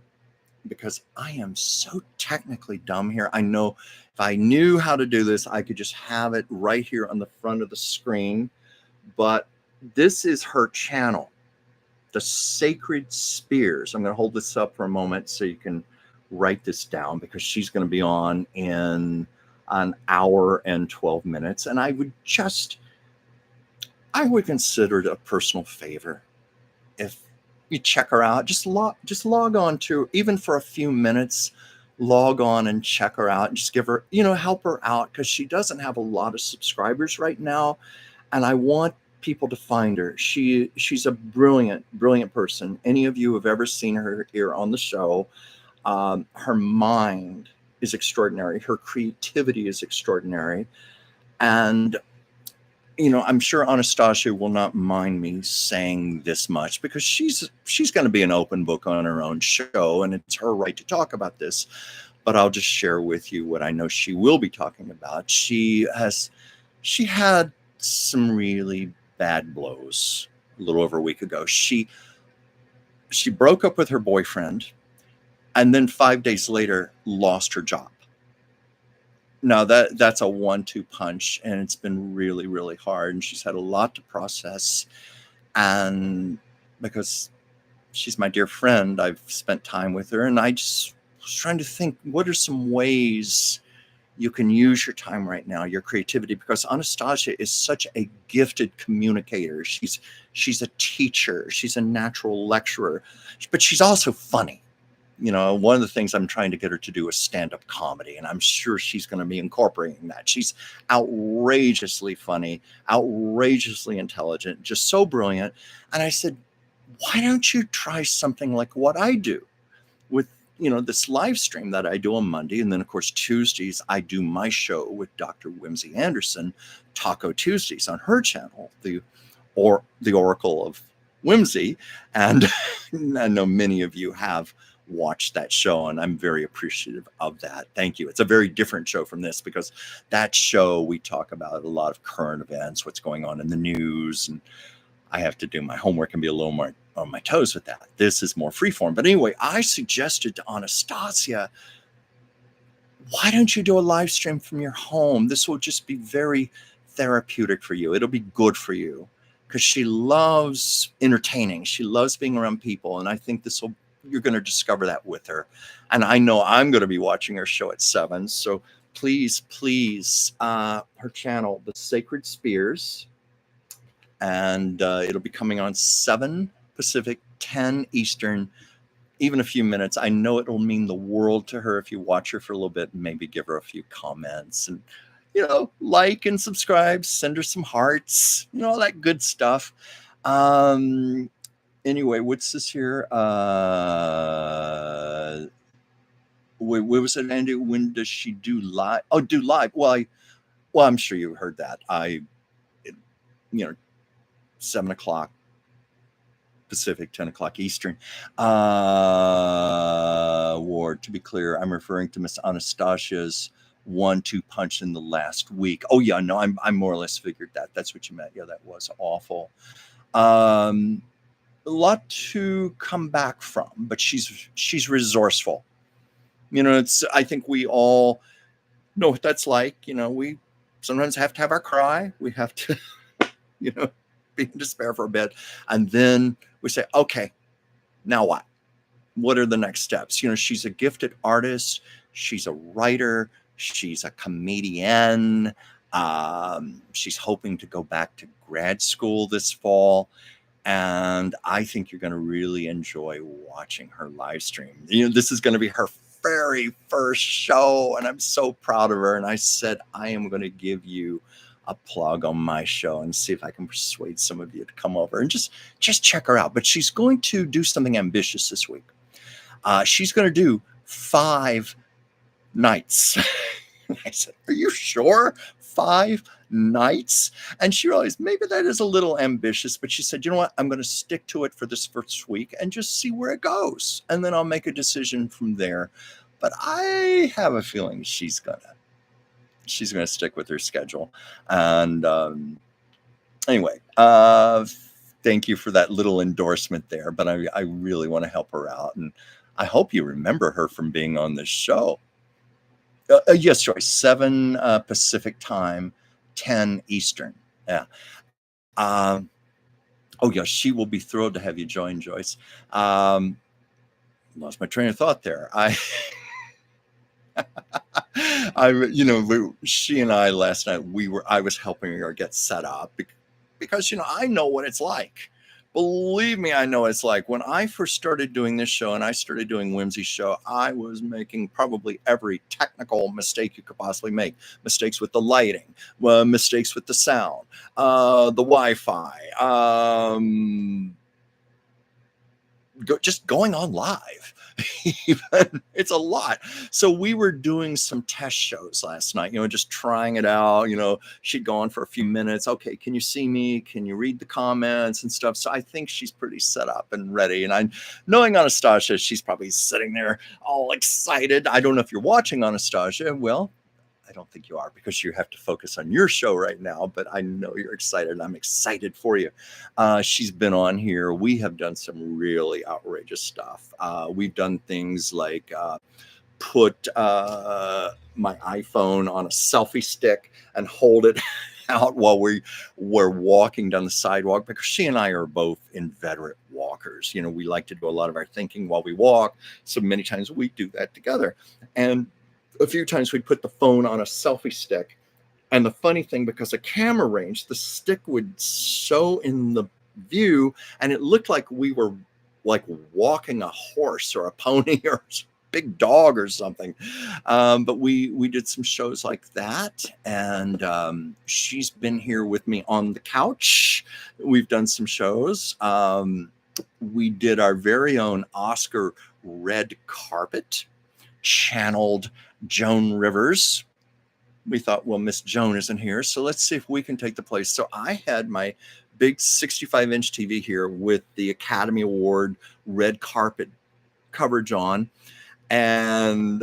because I am so technically dumb here. I know if I knew how to do this, I could just have it right here on the front of the screen. But this is her channel, The Sacred Spears. I'm going to hold this up for a moment so you can write this down because she's going to be on in an hour and 12 minutes. And I would consider it a personal favor if you check her out. Just log on to, even for a few minutes, log on and check her out and just give her, help her out because she doesn't have a lot of subscribers right now. And I want people to find her. She's a brilliant, brilliant person. Any of you have ever seen her here on the show, her mind is extraordinary. Her creativity is extraordinary. And I'm sure Anastasia will not mind me saying this much because she's going to be an open book on her own show, and it's her right to talk about this. But I'll just share with you what I know she will be talking about. She had some really bad blows a little over a week ago. She broke up with her boyfriend, and then 5 days later lost her job. Now that's a 1-2 punch, and it's been really, really hard. And she's had a lot to process. And because she's my dear friend, I've spent time with her, and I just was trying to think, what are some ways you can use your time right now, your creativity? Because Anastasia is such a gifted communicator. She's a teacher. She's a natural lecturer, but she's also funny. One of the things I'm trying to get her to do is stand-up comedy, and I'm sure she's going to be incorporating that. She's outrageously funny, outrageously intelligent, just so brilliant. And I said, why don't you try something like what I do with, this live stream that I do on Monday. And then, of course, Tuesdays, I do my show with Dr. Whimsy Anderson, Taco Tuesdays, on her channel, the Oracle of Whimsy. And I know many of you have watched that show, and I'm very appreciative of that. Thank you. It's a very different show from this, because that show we talk about a lot of current events, what's going on in the news, and I have to do my homework and be a little more on my toes with that. This is more freeform. But anyway, I suggested to Anastasia, why don't you do a live stream from your home? This will just be very therapeutic for you. It'll be good for you, because she loves entertaining. She loves being around people. And I think you're going to discover that with her. And I know I'm going to be watching her show at 7. So please, her channel, The Sacred Spears, and it'll be coming on 7 Pacific, 10 Eastern, even a few minutes. I know it'll mean the world to her if you watch her for a little bit and maybe give her a few comments and, like and subscribe, send her some hearts, all that good stuff. Anyway, what's this here? Where was it, Andy? When does she do live? Oh, do live. Well, I'm sure you heard that. 7 o'clock Pacific, 10 o'clock Eastern. Ward, to be clear, I'm referring to Miss Anastasia's 1-2 punch in the last week. Oh yeah, no, I more or less figured that. That's what you meant. Yeah, that was awful. A lot to come back from, but she's resourceful. I think we all know what that's like. We sometimes have to have our cry. We have to, be in despair for a bit. And then we say, okay, now what? What are the next steps? She's a gifted artist. She's a writer. She's a comedian. She's hoping to go back to grad school this fall. And I think you're going to really enjoy watching her live stream. This is going to be her very first show, and I'm so proud of her. And I said, I am going to give you a plug on my show and see if I can persuade some of you to come over and just check her out. But she's going to do something ambitious this week. She's going to do 5 nights. I said, are you sure? 5 nights? And she realized maybe that is a little ambitious, but she said, you know what? I'm going to stick to it for this first week and just see where it goes. And then I'll make a decision from there. But I have a feeling she's going to stick with her schedule. And anyway, thank you for that little endorsement there. But I really want to help her out. And I hope you remember her from being on this show. Yes, Joyce, 7 Pacific time, 10 Eastern. Yeah. Oh, yeah, she will be thrilled to have you join, Joyce. Lost my train of thought there. She and I last night, I was helping her get set up because, I know what it's like. Believe me, I know it's like. When I first started doing this show and I started doing Whimsy's show, I was making probably every technical mistake you could possibly make. Mistakes with the lighting, mistakes with the sound, the Wi-Fi, just going on live. It's a lot. So we were doing some test shows last night, just trying it out. She'd go on for a few minutes. Okay, can you see me? Can you read the comments and stuff? So I think she's pretty set up and ready. And knowing Anastasia, she's probably sitting there all excited. I don't know if you're watching, Anastasia. Well, I don't think you are, because you have to focus on your show right now, but I know you're excited and I'm excited for you. She's been on here. We have done some really outrageous stuff. We've done things like put my iPhone on a selfie stick and hold it out while we're walking down the sidewalk, because she and I are both inveterate walkers. We like to do a lot of our thinking while we walk. So many times we do that together. And a few times we'd put the phone on a selfie stick. And the funny thing, because of camera range, the stick would show in the view and it looked like we were like walking a horse or a pony or a big dog or something. But we did some shows like that. And she's been here with me on the couch. We've done some shows. We did our very own Oscar red carpet, channeled Joan Rivers. We thought, well, Miss Joan isn't here, so let's see if we can take the place. So I had my big 65-inch TV here with the Academy Award red carpet coverage on, and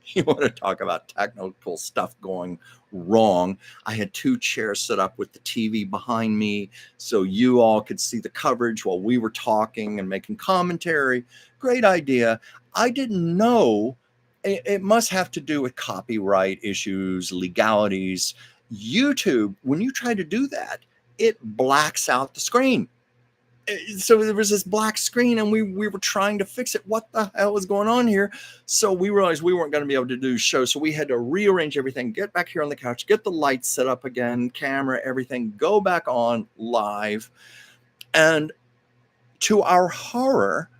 you want to talk about technical stuff going wrong. I had 2 chairs set up with the TV behind me so you all could see the coverage while we were talking and making commentary. Great idea. I didn't know it must have to do with copyright issues, legalities. YouTube, when you try to do that, it blacks out the screen. So there was this black screen, and we were trying to fix it. What the hell was going on here? So we realized we weren't going to be able to do shows. So we had to rearrange everything, get back here on the couch, get the lights set up again, camera, everything, go back on live. And to our horror,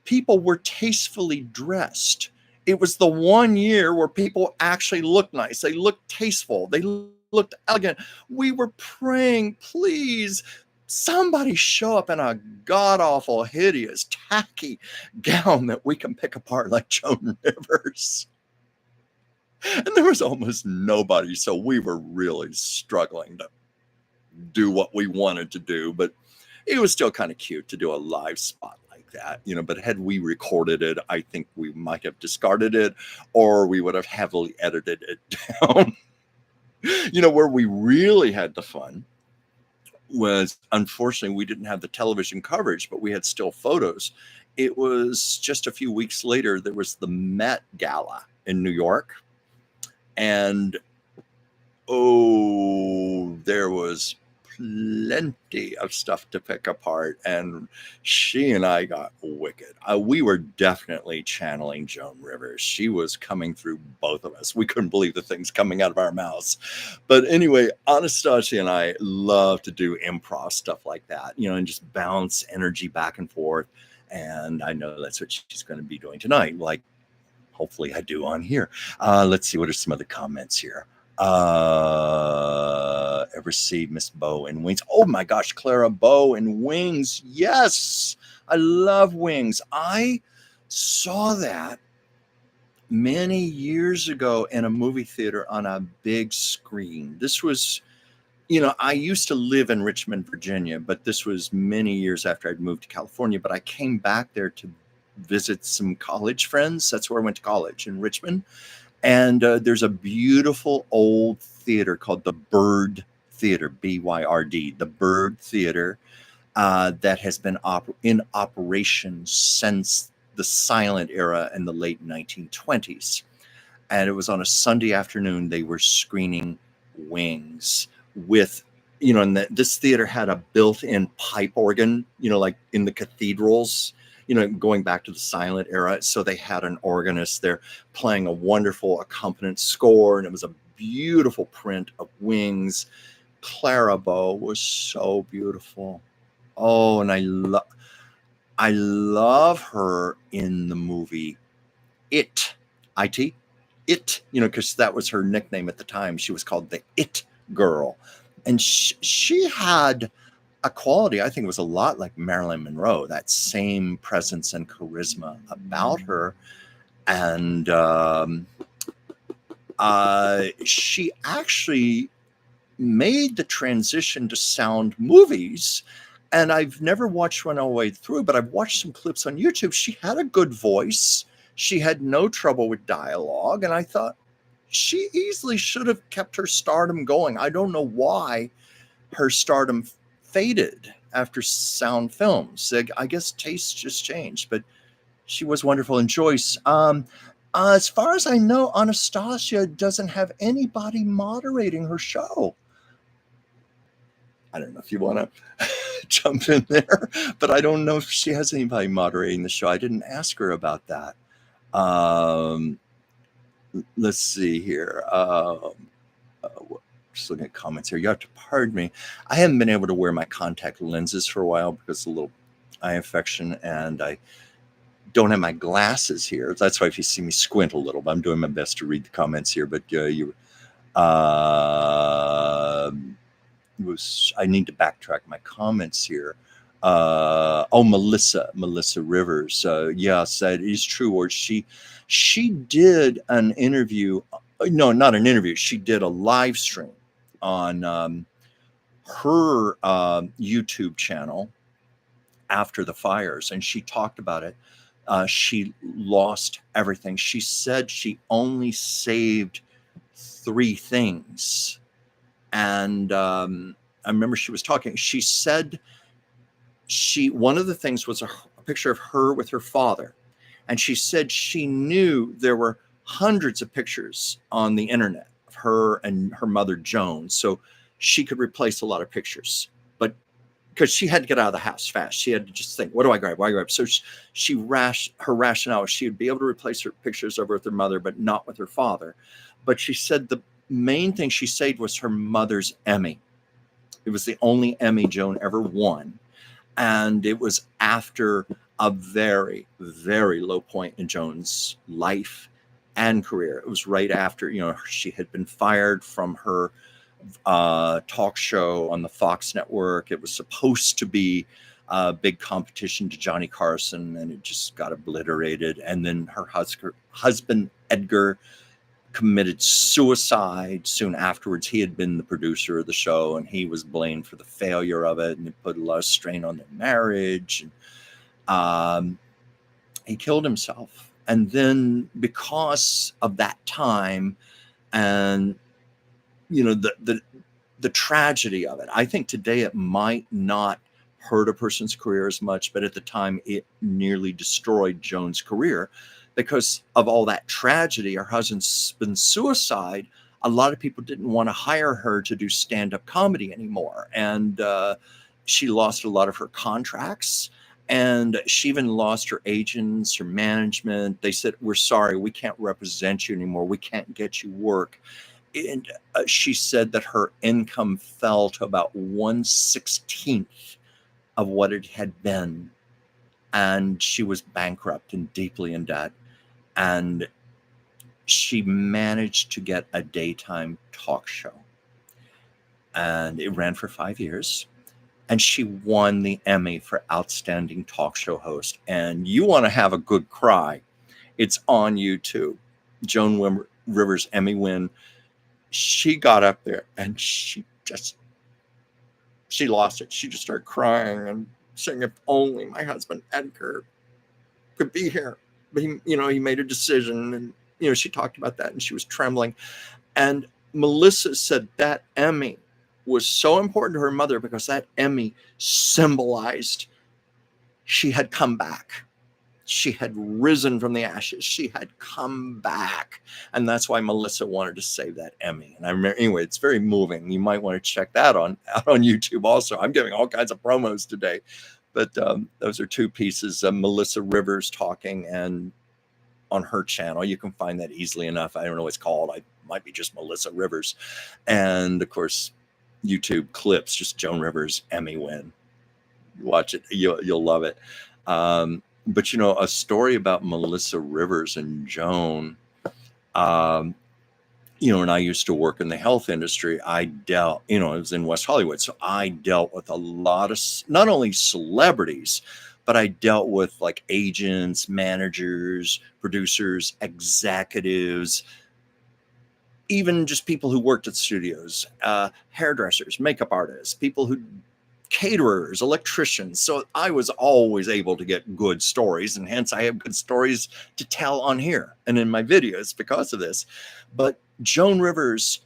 people were tastefully dressed. It was the one year where people actually looked nice. They looked tasteful. They looked elegant. We were praying, please, somebody show up in a god-awful, hideous, tacky gown that we can pick apart like Joan Rivers. And there was almost nobody, so we were really struggling to do what we wanted to do, but it was still kind of cute to do a live spot like that, but had we recorded it, I think we might have discarded it, or we would have heavily edited it down. Where we really had the fun was, unfortunately, we didn't have the television coverage, but we had still photos. It was just a few weeks later, there was the Met Gala in New York. And, there was plenty of stuff to pick apart. And she and I got wicked. We were definitely channeling Joan Rivers. She was coming through both of us. We couldn't believe the things coming out of our mouths. But anyway, Anastasia and I love to do improv stuff like that, and just bounce energy back and forth. And I know that's what she's going to be doing tonight. Like, hopefully I do on here. Let's see, what are some other comments here? Ever see Miss Bow in Wings? Oh my gosh, Clara Bow in Wings. Yes, I love Wings. I saw that many years ago in a movie theater on a big screen. This was, I used to live in Richmond, Virginia, but this was many years after I'd moved to California. But I came back there to visit some college friends. That's where I went to college, in Richmond. And there's a beautiful old theater called the Byrd Theater, Byrd, the Byrd Theater, that has been in operation since the silent era in the late 1920s. And it was on a Sunday afternoon. They were screening Wings with, and this theater had a built-in pipe organ, like in the cathedrals, going back to the silent era. So they had an organist there playing a wonderful accompaniment score, and it was a beautiful print of Wings. Clara Bow was so beautiful. Oh, and I love her in the movie It, I-T, It, because that was her nickname at the time. She was called the It Girl. And she had a quality, I think it was a lot like Marilyn Monroe, that same presence and charisma about her. And she actually made the transition to sound movies. And I've never watched one all the way through, but I've watched some clips on YouTube. She had a good voice. She had no trouble with dialogue. And I thought she easily should have kept her stardom going. I don't know why her stardom faded after sound films. I guess tastes just changed, but she was wonderful. And Joyce, as far as I know, Anastasia doesn't have anybody moderating her show. I don't know if you want to jump in there, but I don't know if she has anybody moderating the show. I didn't ask her about that. Let's see here. Just looking at comments here. You have to pardon me. I haven't been able to wear my contact lenses for a while because of a little eye infection, and I don't have my glasses here. That's why if you see me squint a little, but I'm doing my best to read the comments here. But I need to backtrack my comments here. Melissa Rivers. Yes, that is true. Or she did an interview. No, not an interview. She did a live stream on her YouTube channel after the fires, and she talked about it. She lost everything. She said she only saved three things. And I remember she was talking. She said one of the things was a picture of her with her father. And she said she knew there were hundreds of pictures on the internet of her and her mother, Joan. So she could replace a lot of pictures. But because she had to get out of the house fast, she had to just think, what do I grab? What do I grab? So her rationale was she would be able to replace her pictures of her with her mother, but not with her father. But she said the main thing she saved was her mother's Emmy. It was the only Emmy Joan ever won. And it was after a very, very low point in Joan's life and career. It was right after, she had been fired from her talk show on the Fox network. It was supposed to be a big competition to Johnny Carson, and it just got obliterated. And then her husband, Edgar, committed suicide soon afterwards. He had been the producer of the show, and he was blamed for the failure of it, and it put a lot of strain on their marriage. And he killed himself. And then because of that time and the tragedy of it, I think today it might not hurt a person's career as much, but at the time it nearly destroyed Joan's career. Because of all that tragedy, her husband's suicide, a lot of people didn't want to hire her to do stand-up comedy anymore. And she lost a lot of her contracts. And she even lost her agents, her management. They said, we're sorry, we can't represent you anymore. We can't get you work. And she said that her income fell to about 1/16 of what it had been. And she was bankrupt and deeply in debt. And she managed to get a daytime talk show. And it ran for 5 years. And she won the Emmy for Outstanding Talk Show Host. And you want to have a good cry, it's on YouTube. Joan Rivers Emmy win. She got up there and she lost it. She just started crying and saying, if only my husband Edgar could be here. But he made a decision, and she talked about that, and she was trembling. And Melissa said that Emmy was so important to her mother because that Emmy symbolized she had come back. She had risen from the ashes. She had come back. And that's why Melissa wanted to save that Emmy. And I remember, anyway, it's very moving. You might want to check that out on YouTube also. I'm giving all kinds of promos today. But those are two pieces of Melissa Rivers talking, and on her channel. You can find that easily enough. I don't know what it's called. It might be just Melissa Rivers. And of course, YouTube clips, just Joan Rivers Emmy win. Watch it. You'll love it. But a story about Melissa Rivers and Joan, and I used to work in the health industry. I dealt, it was in West Hollywood. So I dealt with a lot of, not only celebrities, but I dealt with like agents, managers, producers, executives, even just people who worked at studios, hairdressers, makeup artists, people who caterers, electricians. So I was always able to get good stories, and hence I have good stories to tell on here and in my videos because of this. But Joan Rivers'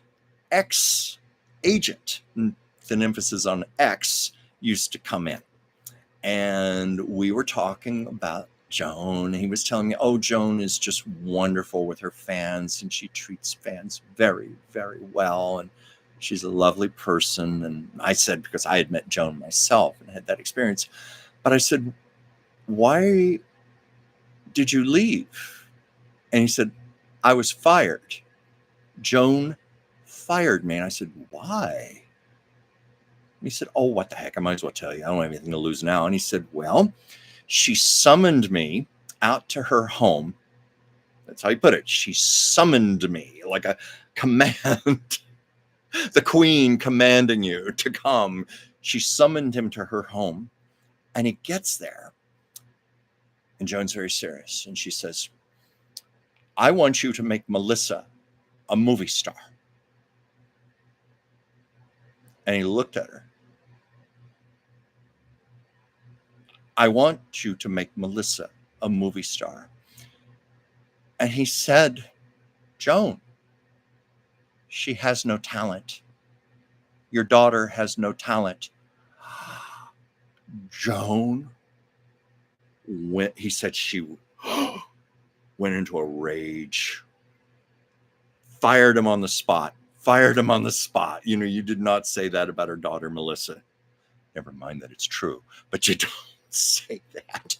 ex-agent, with an emphasis on ex, used to come in, and we were talking about Joan. He was telling me, oh, Joan is just wonderful with her fans, and she treats fans very, very well, and she's a lovely person. And I said, because I had met Joan myself and had that experience, but I said, why did you leave? And he said, I was fired. Joan fired me. And I said, why? And he said, oh, what the heck? I might as well tell you. I don't have anything to lose now. And he said, well, she summoned me out to her home. That's how he put it. She summoned me like a command. The queen commanding you to come. She summoned him to her home, and he gets there. And Joan's very serious. And she says, I want you to make Melissa a movie star. And he looked at her. I want you to make Melissa a movie star. And he said, Joan, she has no talent. Your daughter has no talent. Joan went, he said she went into a rage, fired him on the spot, fired him on the spot. You know, you did not say that about her daughter, Melissa. Never mind that it's true, but you don't say that.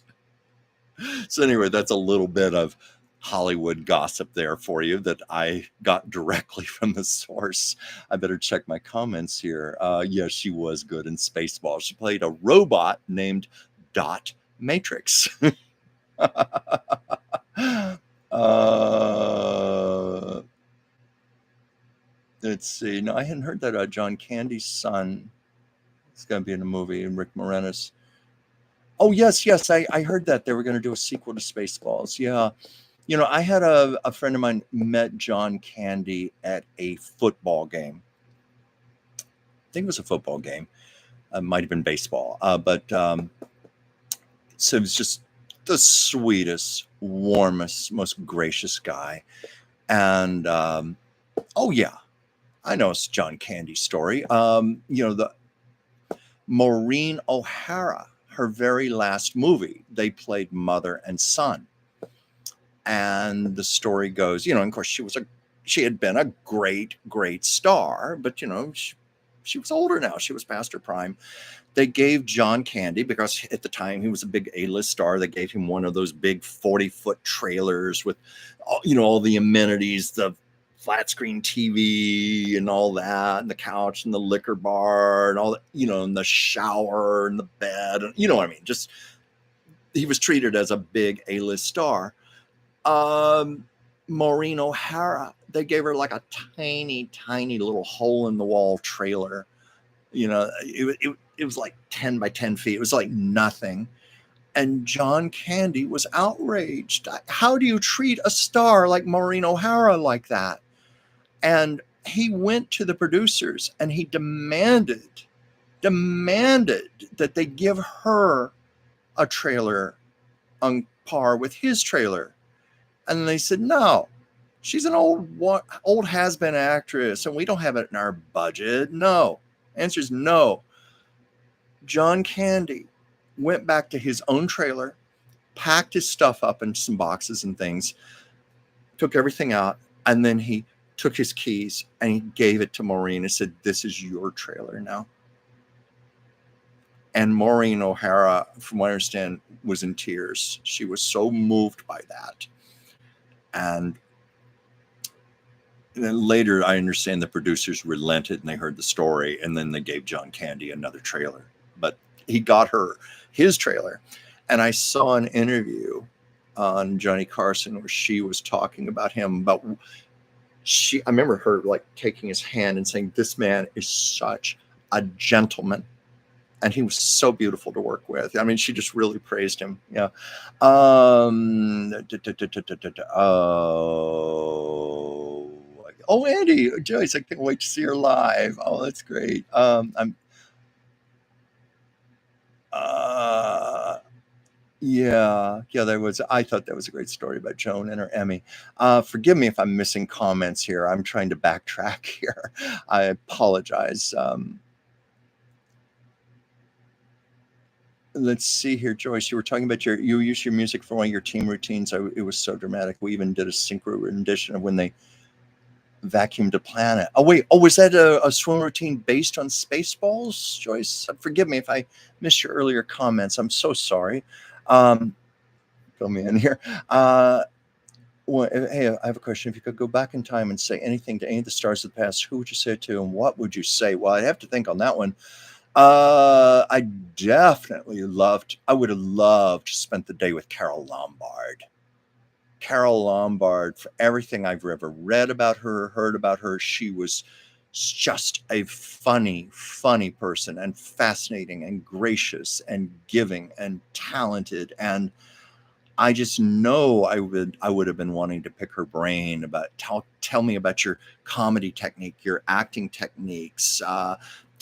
So anyway, that's a little bit of Hollywood gossip there for you that I got directly from the source. I better check my comments here. Yes, she was good in Spaceball. She played a robot named Dot Matrix. Let's see. No, I hadn't heard that John Candy's son is going to be in a movie, and Rick Moranis. Oh, yes, I heard that they were going to do a sequel to Spaceballs. Yeah. You know, I had a friend of mine met John Candy at a football game. I think it was a football game. Might have been baseball. So it was just the sweetest, warmest, most gracious guy. And, oh, yeah, I know it's John Candy's story. You know, the Maureen O'Hara, her very last movie, they played mother and son. And the story goes, you know, of course she had been a great star, but you know, she was older now. She was past her prime. They gave John Candy, because at the time he was a big A-list star, they gave him one of those big 40-foot trailers with, you know, all the amenities, the flat screen TV and all that, and the couch and the liquor bar and all that, you know, and the shower and the bed, and you know what I mean? Just, he was treated as a big A-list star. Maureen O'Hara, they gave her like a tiny little hole in the wall trailer. You know, it was like 10 by 10 feet. It was like nothing. And John Candy was outraged. How do you treat a star like Maureen O'Hara like that? And he went to the producers and he demanded that they give her a trailer on par with his trailer. And they said, no, she's an old has-been actress and we don't have it in our budget. No. Answer is no. John Candy went back to his own trailer, packed his stuff up in some boxes and things, took everything out, and then he took his keys and he gave it to Maureen and said, this is your trailer now. And Maureen O'Hara, from what I understand, was in tears. She was so moved by that. And then later, I understand the producers relented and they heard the story, and then they gave John Candy another trailer. But he got her his trailer. And I saw an interview on Johnny Carson where she was talking about him. I remember her like taking his hand and saying, this man is such a gentleman. And he was so beautiful to work with. I mean, she just really praised him. Yeah. Oh, Andy, Joyce, I can't wait to see her live. Oh, that's great. Yeah, I thought that was a great story about Joan and her Emmy. Forgive me if I'm missing comments here. I'm trying to backtrack here. I apologize. Let's see here, Joyce. You were talking about you use your music for one of your team routines. It was so dramatic. We even did a synchro rendition of when they vacuumed a planet. Oh wait, was that a swim routine based on Spaceballs, Joyce? Forgive me if I missed your earlier comments. I'm so sorry. Fill me in here. Well, hey, I have a question. If you could go back in time and say anything to any of the stars of the past, who would you say it to, and what would you say? Well, I'd have to think on that one. I would have loved to spend the day with Carole Lombard. Carole Lombard, for everything I've ever read about her, heard about her, she was just a funny person, and fascinating and gracious and giving and talented. And I just know I would have been wanting to pick her brain about tell me about your comedy technique, your acting techniques.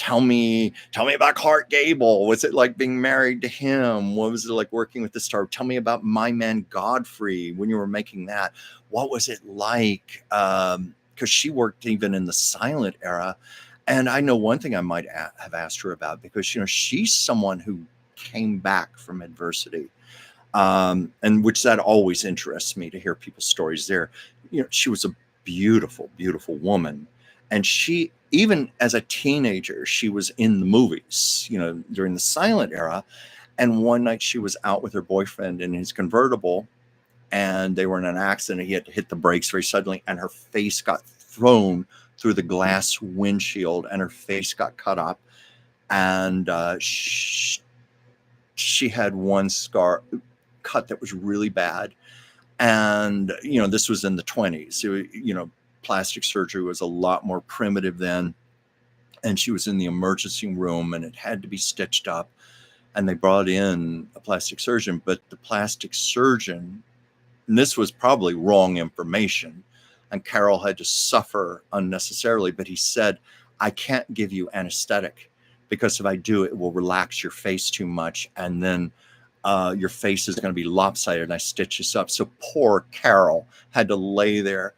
tell me about Clark Gable. What's it like being married to him? What was it like working with the star? Tell me about My Man Godfrey when you were making that. What was it like? Because she worked even in the silent era. And I know one thing I might have asked her about, because, you know, she's someone who came back from adversity. And which that always interests me to hear people's stories there. You know, she was a beautiful, beautiful woman. And she, even as a teenager, she was in the movies, you know, during the silent era. And one night she was out with her boyfriend in his convertible, and they were in an accident. He had to hit the brakes very suddenly, and her face got thrown through the glass windshield, and her face got cut up. And she had one scar cut that was really bad. And, you know, this was in the 20s. So, you know, plastic surgery was a lot more primitive then. And she was in the emergency room, and it had to be stitched up. And they brought in a plastic surgeon, but the plastic surgeon, and this was probably wrong information, and Carol had to suffer unnecessarily, but he said, I can't give you anesthetic, because if I do, it will relax your face too much, and then your face is going to be lopsided, and I stitch this up. So poor Carol had to lay there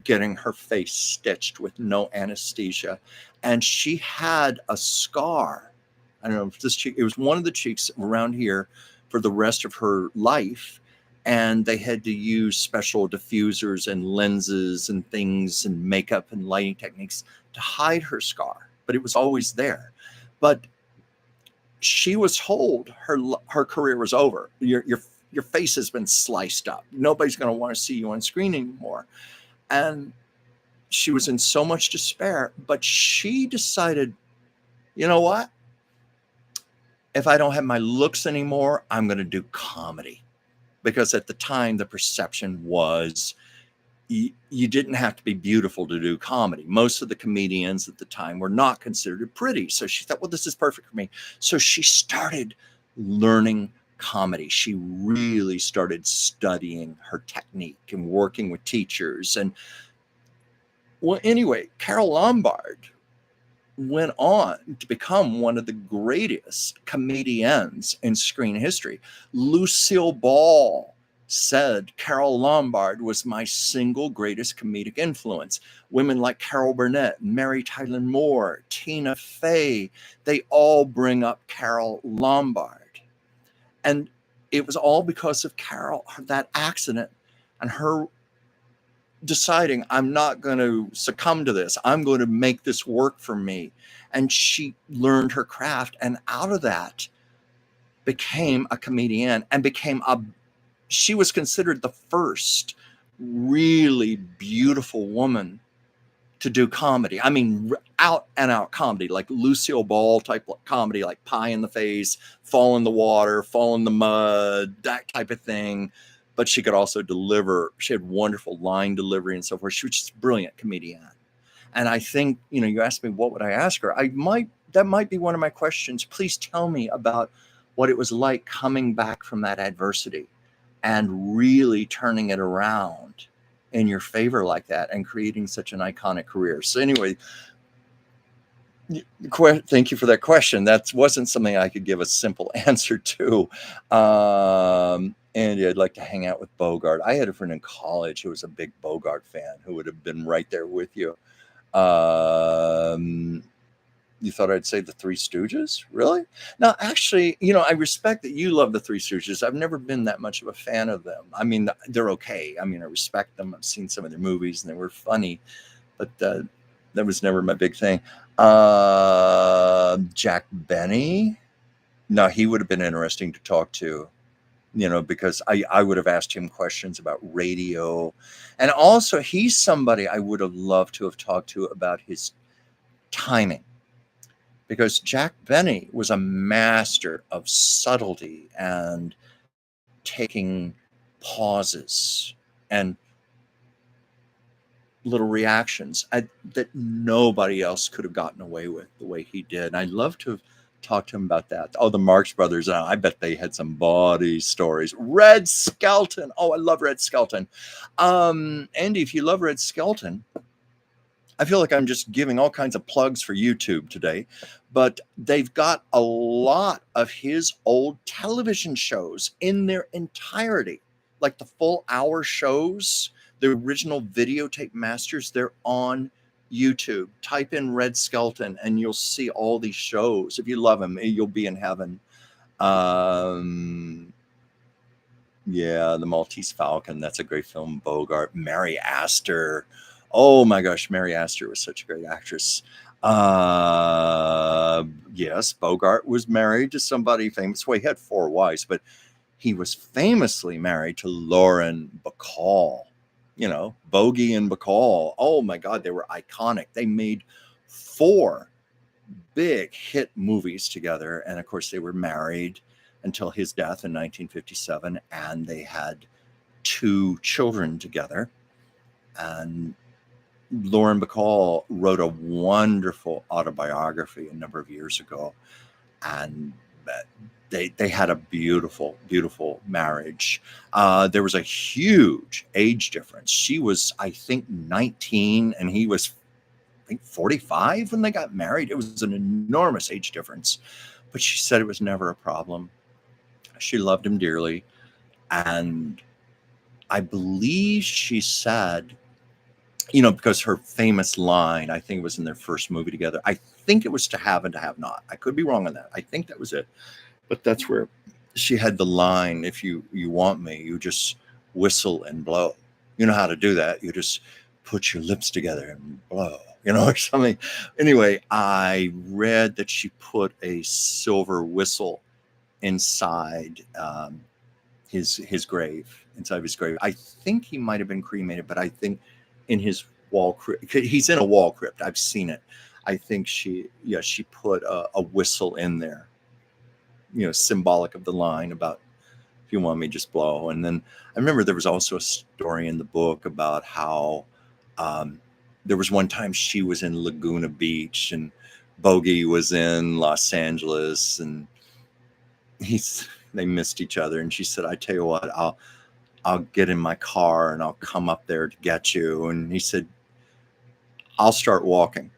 getting her face stitched with no anesthesia. And she had a scar. I don't know if this cheek, it was one of the cheeks around here for the rest of her life. And they had to use special diffusers and lenses and things and makeup and lighting techniques to hide her scar. But it was always there. But she was told her career was over. Your face has been sliced up. Nobody's going to want to see you on screen anymore. And she was in so much despair, but she decided, you know what? If I don't have my looks anymore, I'm going to do comedy. Because at the time, the perception was you didn't have to be beautiful to do comedy. Most of the comedians at the time were not considered pretty. So she thought, well, this is perfect for me. So she started learning comedy. She really started studying her technique and working with teachers. And well, anyway, Carole Lombard went on to become one of the greatest comedians in screen history. Lucille Ball said Carole Lombard was my single greatest comedic influence. Women like Carol Burnett, Mary Tyler Moore, Tina Fey, they all bring up Carole Lombard. And it was all because of Carol, that accident, and her deciding, I'm not going to succumb to this. I'm going to make this work for me. And she learned her craft, and out of that became a comedian and she was considered the first really beautiful woman to do comedy. I mean, out and out comedy, like Lucille Ball type comedy, like Pie in the Face, Fall in the Water, Fall in the Mud, that type of thing. But she could also deliver. She had wonderful line delivery and so forth. She was just a brilliant comedian. And I think, you know, you asked me, what would I ask her? That might be one of my questions. Please tell me about what it was like coming back from that adversity and really turning it around in your favor like that and creating such an iconic career. So anyway, thank you for that question. That wasn't something I could give a simple answer to. Andy, I'd like to hang out with Bogart. I had a friend in college who was a big Bogart fan who would have been right there with you. You thought I'd say the Three Stooges? Really? No, actually, you know, I respect that you love the Three Stooges. I've never been that much of a fan of them. I mean, they're okay. I mean, I respect them. I've seen some of their movies and they were funny, but that was never my big thing. Jack Benny? No, he would have been interesting to talk to, you know, because I would have asked him questions about radio. And also, he's somebody I would have loved to have talked to about his timing. Because Jack Benny was a master of subtlety and taking pauses and little reactions that nobody else could have gotten away with the way he did. And I'd love to have talked to him about that. Oh, the Marx Brothers. I bet they had some body stories. Red Skelton. Oh, I love Red Skelton. Andy, if you love Red Skelton, I feel like I'm just giving all kinds of plugs for YouTube today, but they've got a lot of his old television shows in their entirety, like the full hour shows, the original videotape masters. They're on YouTube. Type in Red Skelton and you'll see all these shows. If you love him, you'll be in heaven. Um, yeah, The Maltese Falcon. That's a great film. Bogart, Mary Astor. Oh my gosh, Mary Astor was such a great actress. Yes, Bogart was married to somebody famous. Well, he had 4 wives, but he was famously married to Lauren Bacall. You know, Bogey and Bacall. Oh my God, they were iconic. They made 4 big hit movies together. And of course, they were married until his death in 1957. And they had 2 children together. And Lauren Bacall wrote a wonderful autobiography a number of years ago. And they had a beautiful, beautiful marriage. There was a huge age difference. She was, I think, 19 and he was, I think, 45 when they got married. It was an enormous age difference, but she said it was never a problem. She loved him dearly. And I believe she said, you know, because her famous line, I think it was in their first movie together. I think it was To Have and To Have Not. I could be wrong on that. I think that was it. But that's where she had the line, if you want me, you just whistle and blow. You know how to do that. You just put your lips together and blow, you know, or something. Anyway, I read that she put a silver whistle inside his grave, inside of his grave. I think he might have been cremated, but I think in his wall crypt, he's in a wall crypt. I've seen it. I think she put a whistle in there, you know, symbolic of the line about, if you want me, just blow. And then I remember there was also a story in the book about how there was one time she was in Laguna Beach and Bogey was in Los Angeles, and they missed each other. And she said, I tell you what, I'll get in my car and I'll come up there to get you. And he said, I'll start walking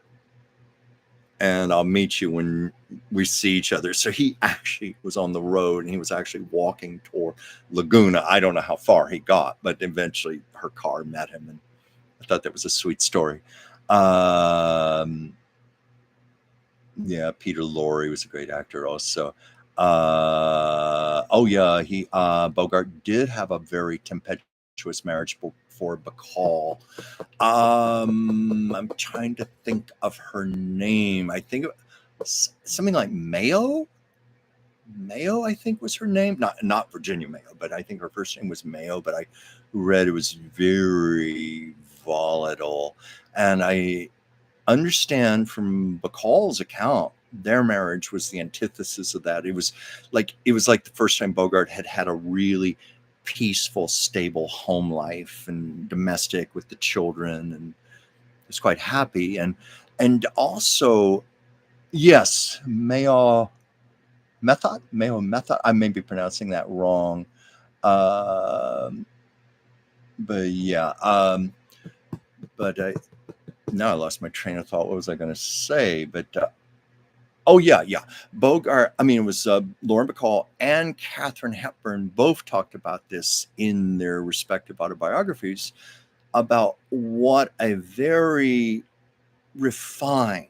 and I'll meet you when we see each other. So he actually was on the road and he was actually walking toward Laguna. I don't know how far he got, but eventually her car met him. And I thought that was a sweet story. Yeah, Peter Lorre was a great actor also. Oh yeah, Bogart did have a very tempestuous marriage before Bacall. I'm trying to think of her name. I think something like Mayo. Mayo, I think, was her name. Not Virginia Mayo, but I think her first name was Mayo. But I read it was very volatile, and I understand from Bacall's account, their marriage was the antithesis of that. It was like the first time Bogart had a really peaceful, stable home life and domestic with the children, and was quite happy. And also, yes, Mayo Method. I may be pronouncing that wrong. But yeah. But now I lost my train of thought. What was I going to say? But oh yeah. Bogart. I mean, it was Lauren Bacall and Katharine Hepburn both talked about this in their respective autobiographies about what a very refined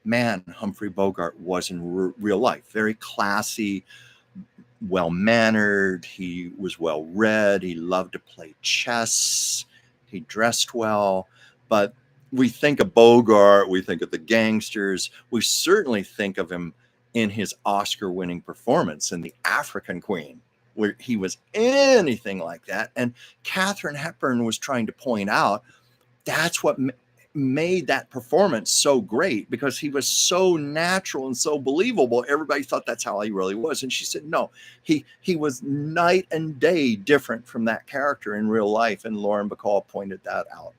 man Humphrey Bogart was in real life. Very classy, well-mannered. He was well-read. He loved to play chess. He dressed well. But we think of Bogart, we think of the gangsters. We certainly think of him in his Oscar-winning performance in The African Queen, where he was anything like that. And Katharine Hepburn was trying to point out that's what made that performance so great, because he was so natural and so believable. Everybody thought that's how he really was. And she said, no, he was night and day different from that character in real life. And Lauren Bacall pointed that out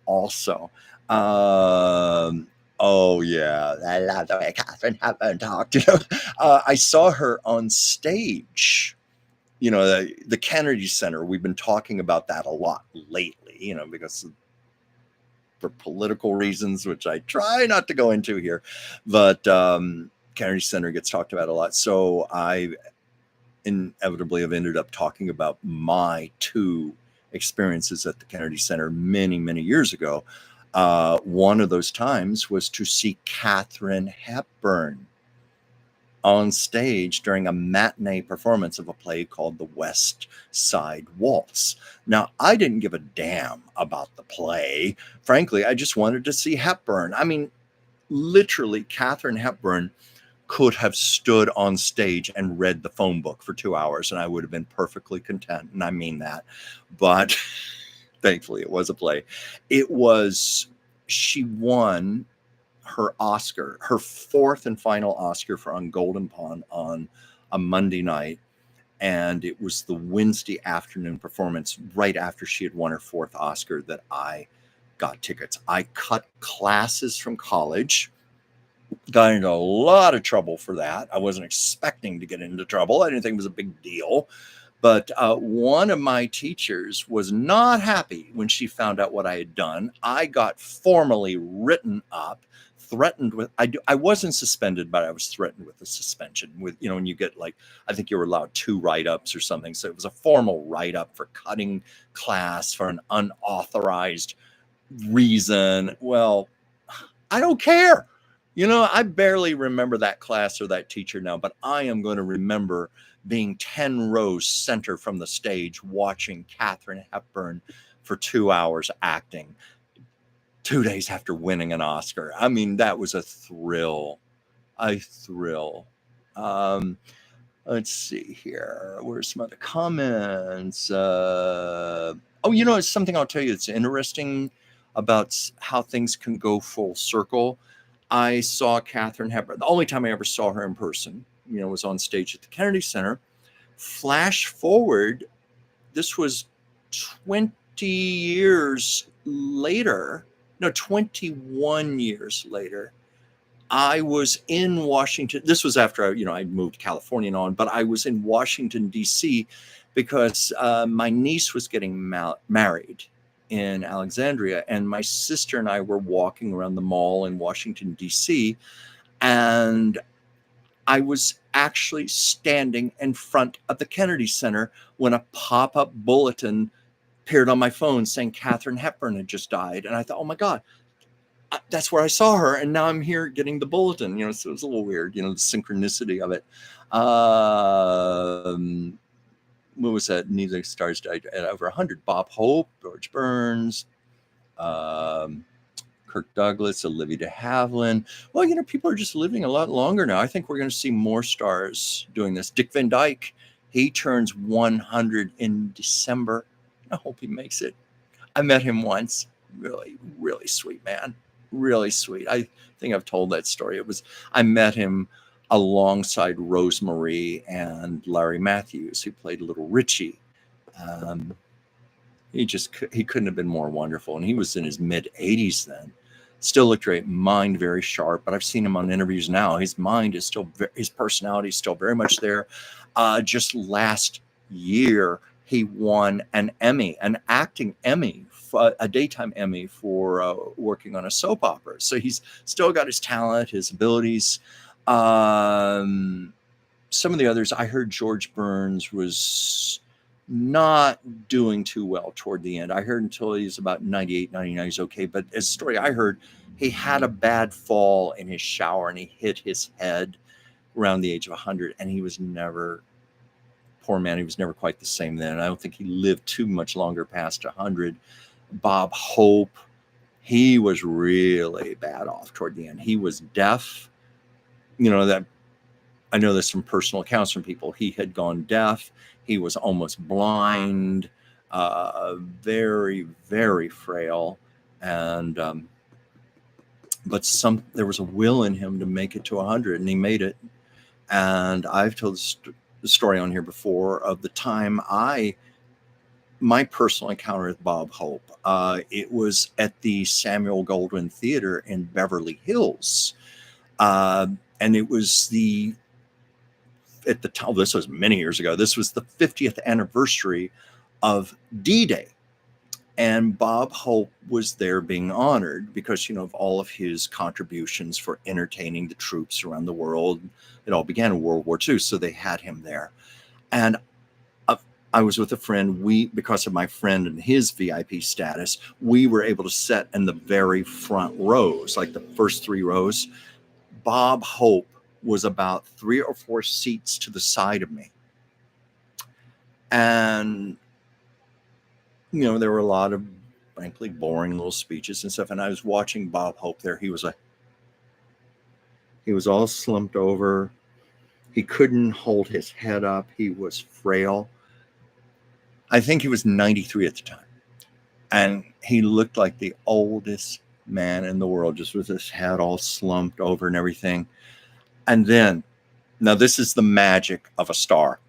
also. Oh yeah, I love the way Katharine Hepburn talked. I saw her on stage, the Kennedy Center. We've been talking about that a lot lately, because for political reasons, which I try not to go into here. But Kennedy Center gets talked about a lot. So I inevitably have ended up talking about my two experiences at the Kennedy Center many, many years ago. One of those times was to see Katharine Hepburn on stage during a matinee performance of a play called The West Side Waltz. Now, I didn't give a damn about the play. Frankly, I just wanted to see Hepburn. I mean, literally, Katharine Hepburn could have stood on stage and read the phone book for 2 hours, and I would have been perfectly content. And I mean that. But thankfully, it was a play. She won her Oscar, her fourth and final Oscar for On Golden Pond on a Monday night. And it was the Wednesday afternoon performance right after she had won her fourth Oscar that I got tickets. I cut classes from college, got into a lot of trouble for that. I wasn't expecting to get into trouble. I didn't think it was a big deal. But one of my teachers was not happy when she found out what I had done. I got formally written up, threatened with, I wasn't suspended, but I was threatened with a suspension with, when you get like, I think you were allowed 2 write-ups or something. So it was a formal write-up for cutting class for an unauthorized reason. Well, I don't care. I barely remember that class or that teacher now, but I am going to remember being 10 rows center from the stage, watching Katharine Hepburn for 2 hours acting 2 days after winning an Oscar. I mean, that was a thrill. Let's see here. Where's some other comments? It's something I'll tell you that's interesting about how things can go full circle. I saw Katharine Hepburn. The only time I ever saw her in person, was on stage at the Kennedy Center. Flash forward, this was 21 years later. I was in Washington. This was after I moved to California and on, but I was in Washington, D.C. because my niece was getting married in Alexandria, and my sister and I were walking around the mall in Washington, D.C., and I was actually standing in front of the Kennedy Center when a pop-up bulletin appeared on my phone saying Katharine Hepburn had just died. And I thought, oh my God, that's where I saw her. And now I'm here getting the bulletin, so it was a little weird, the synchronicity of it. What was that? Neither stars died at over 100. Bob Hope, George Burns, Kirk Douglas, Olivia de Havilland. Well, people are just living a lot longer now. I think we're going to see more stars doing this. Dick Van Dyke, he turns 100 in December. I hope he makes it. I met him once. Really, really sweet man. Really sweet. I think I've told that story. I met him alongside Rosemary and Larry Matthews, who played Little Richie. He couldn't have been more wonderful. And he was in his mid-80s then. Still looked great, mind very sharp, but I've seen him on interviews now. His mind is still, his personality is still very much there. Just last year, he won an Emmy, an acting Emmy, a daytime Emmy for working on a soap opera. So he's still got his talent, his abilities. Some of the others, I heard George Burns was not doing too well toward the end. I heard until he was about 98, 99, he's okay. But as a story I heard, he had a bad fall in his shower and he hit his head around the age of 100. And he was never, poor man, he was never quite the same then. And I don't think he lived too much longer past 100. Bob Hope, he was really bad off toward the end. He was deaf. That I know this from personal accounts from people. He had gone deaf. He was almost blind, very, very frail. And, but there was a will in him to make it to 100, and he made it. And I've told the story on here before of the time my personal encounter with Bob Hope. It was at the Samuel Goldwyn Theater in Beverly Hills. And it was at the time, this was many years ago, this was the 50th anniversary of D-Day. And Bob Hope was there being honored because, of all of his contributions for entertaining the troops around the world. It all began in World War II, so they had him there. And I was with a friend. Because of my friend and his VIP status, we were able to sit in the very front rows, like the first 3 rows. Bob Hope was about 3 or 4 seats to the side of me. And, there were a lot of, frankly, boring little speeches and stuff. And I was watching Bob Hope there. He was all slumped over. He couldn't hold his head up. He was frail. I think he was 93 at the time. And he looked like the oldest man in the world, just with his head all slumped over and everything. And then, now this is the magic of a star.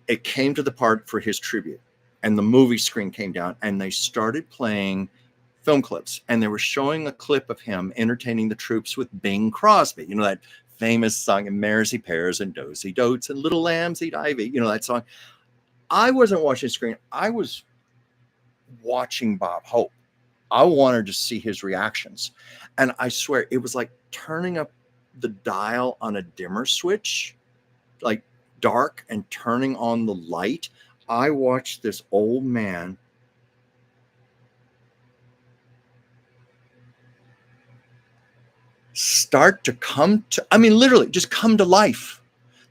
It came to the part for his tribute, and the movie screen came down, and they started playing film clips, and they were showing a clip of him entertaining the troops with Bing Crosby. That famous song, and mares eat pears and does eat oats and little lambs eat ivy. That song. I wasn't watching the screen. I was watching Bob Hope. I wanted to see his reactions. And I swear it was like turning up the dial on a dimmer switch, like dark, and turning on the light. I watched this old man start to literally just come to life.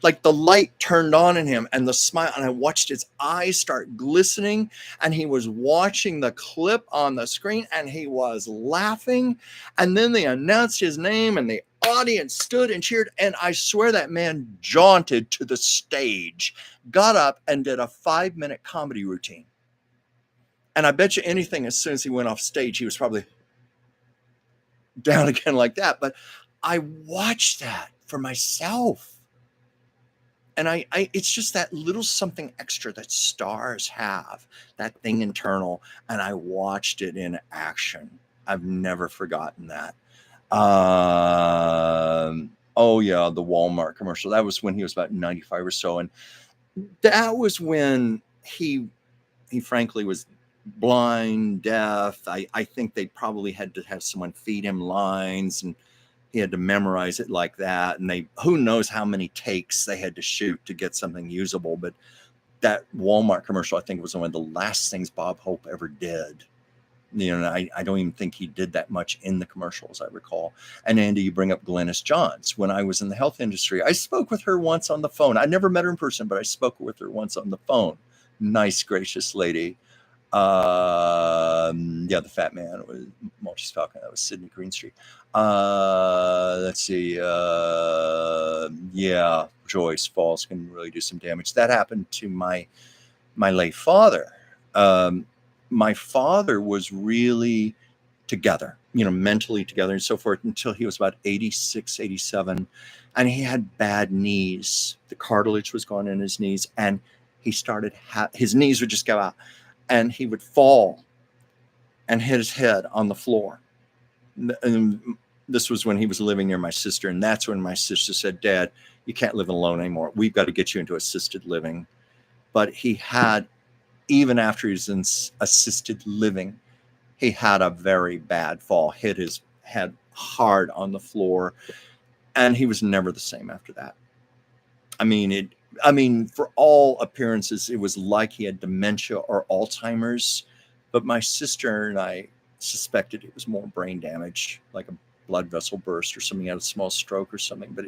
Like the light turned on in him and the smile, and I watched his eyes start glistening, and he was watching the clip on the screen, and he was laughing. And then they announced his name, and the audience stood and cheered. And I swear that man jaunted to the stage, got up, and did a 5-minute comedy routine. And I bet you anything, as soon as he went off stage, he was probably down again like that. But I watched that for myself. And it's just that little something extra that stars have, that thing internal. And I watched it in action. I've never forgotten that. Oh yeah, the Walmart commercial. That was when he was about 95 or so. And that was when he frankly was blind, deaf. I think they probably had to have someone feed him lines, and he had to memorize it like that. And who knows how many takes they had to shoot to get something usable. But that Walmart commercial, I think, was one of the last things Bob Hope ever did. I don't even think he did that much in the commercial, as I recall. And Andy, you bring up Glennis Johns. When I was in the health industry, I spoke with her once on the phone. I never met her in person, but I spoke with her once on the phone. Nice, gracious lady. The fat man was Maltese Falcon. That was Sidney Greenstreet. Let's see. Joyce Falls can really do some damage. That happened to my late father. My father was really together, mentally together and so forth, until he was about 86, 87. And he had bad knees. The cartilage was gone in his knees, and he started, his knees would just go out, and he would fall and hit his head on the floor. And this was when he was living near my sister. And that's when my sister said, "Dad, you can't live alone anymore. We've got to get you into assisted living." But he had, even after he was in assisted living, he had a very bad fall, hit his head hard on the floor. And he was never the same after that. For all appearances, it was like he had dementia or Alzheimer's. But my sister and I suspected it was more brain damage, like a blood vessel burst or something, had a small stroke or something. But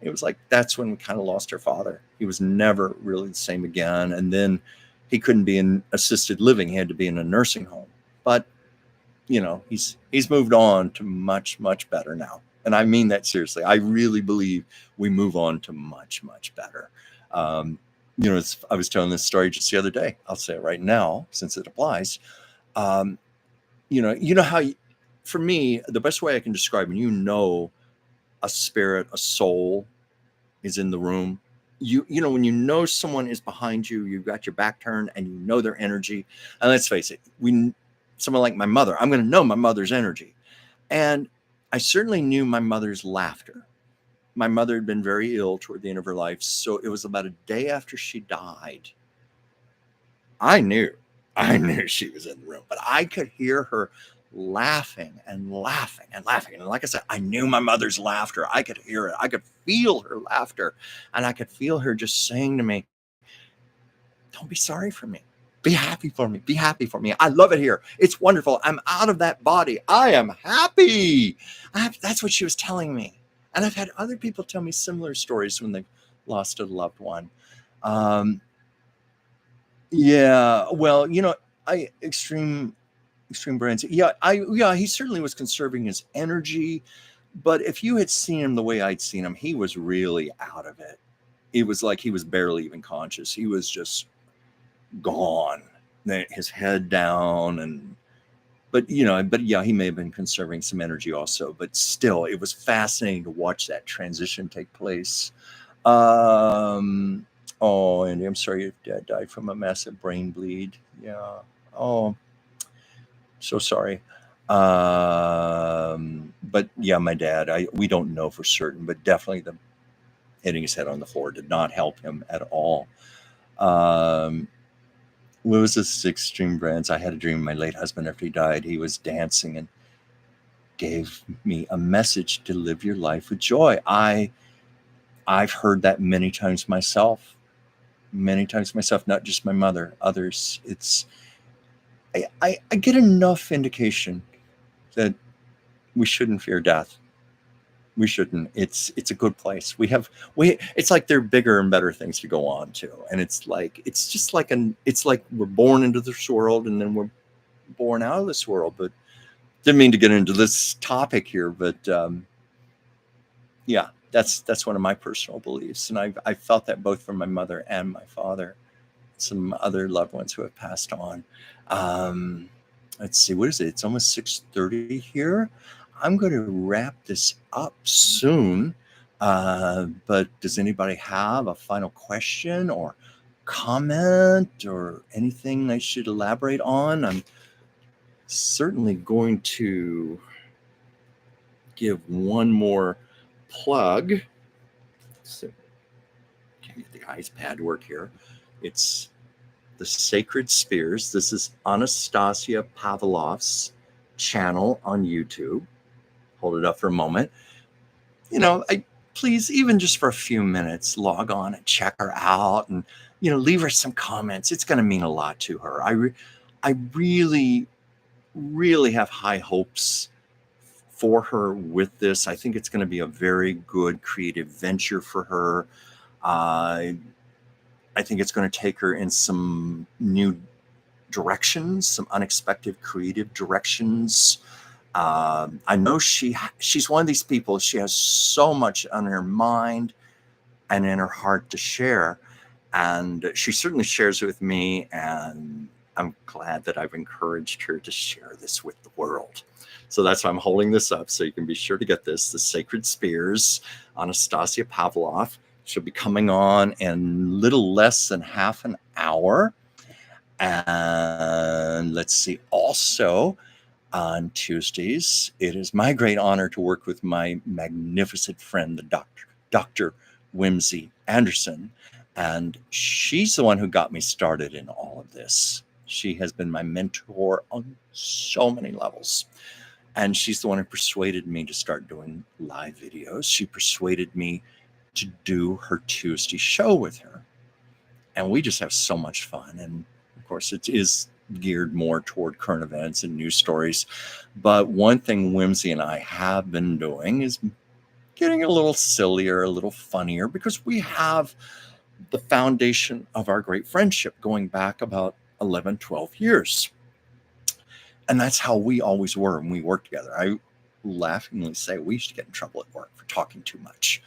it was like, that's when we kind of lost our father. He was never really the same again. And then he couldn't be in assisted living. He had to be in a nursing home. But, he's moved on to much, much better now. And I mean that seriously. I really believe we move on to much, much better. I was telling this story just the other day. I'll say it right now, since it applies. How, for me, the best way I can describe, and a spirit, a soul is in the room. When someone is behind you, you've got your back turned, and their energy. And let's face it, someone like my mother, I'm going to know my mother's energy. And I certainly knew my mother's laughter. My mother had been very ill toward the end of her life. So it was about a day after she died. I knew I knew she was in the room, but I could hear her laughing and laughing and laughing. And like I said, I knew my mother's laughter. I could hear it. I could feel her laughter. And I could feel her just saying to me, don't be sorry for me. Be happy for me. Be happy for me. I love it here. It's wonderful. I'm out of that body. I am happy. That's what she was telling me. And I've had other people tell me similar stories when they've lost a loved one. Um, yeah, well, I extreme brains. Yeah, he certainly was conserving his energy, but if you had seen him the way I'd seen him, he was really out of it. It was like he was barely even conscious. He was just gone, his head down, and but yeah, he may have been conserving some energy also, but still, it was fascinating to watch that transition take place. Um, oh, Andy, I'm sorry your dad died from a massive brain bleed. Yeah. Oh, so sorry. But yeah, my dad, we don't know for certain, but definitely the hitting his head on the floor did not help him at all. Um, what was this extreme brands? I had a dream of my late husband after he died. He was dancing and gave me a message to live your life with joy. I've heard that many times myself, not just my mother, others. I get enough indication that we shouldn't fear death. We shouldn't. It's a good place. It's like there are bigger and better things to go on to. And it's like we're born into this world and then we're born out of this world. But didn't mean to get into this topic here, but yeah, that's one of my personal beliefs. And I felt that both from my mother and my father, some other loved ones who have passed on. Um, let's see, what is it? It's almost 6:30 here. I'm going to wrap this up soon. But does anybody have a final question or comment or anything I should elaborate on? I'm certainly going to give one more plug. So, can get the ice pad to work here. It's the Sacred Spheres. This is Anastasia Pavlov's channel on YouTube. Hold it up for a moment. Please, even just for a few minutes, log on and check her out, and leave her some comments. It's going to mean a lot to her. I really, really have high hopes for her with this. I think it's going to be a very good creative venture for her. I think it's going to take her in some new directions, some unexpected creative directions. I know she's one of these people. She has so much on her mind and in her heart to share, and she certainly shares it with me. And I'm glad that I've encouraged her to share this with the world. So that's why I'm holding this up. So you can be sure to get this: the Sacred Spears, Anastasia Pavlov. She'll be coming on in little less than half an hour. And let's see, also on Tuesdays, it is my great honor to work with my magnificent friend, the Dr. Whimsy Anderson. And she's the one who got me started in all of this. She has been my mentor on so many levels. And she's the one who persuaded me to start doing live videos. She persuaded me to do her Tuesday show with her. And we just have so much fun. And of course, it is geared more toward current events and news stories. But one thing Whimsy and I have been doing is getting a little sillier, a little funnier, because we have the foundation of our great friendship going back about 11, 12 years. And that's how we always were when we worked together. I laughingly say we used to get in trouble at work for talking too much.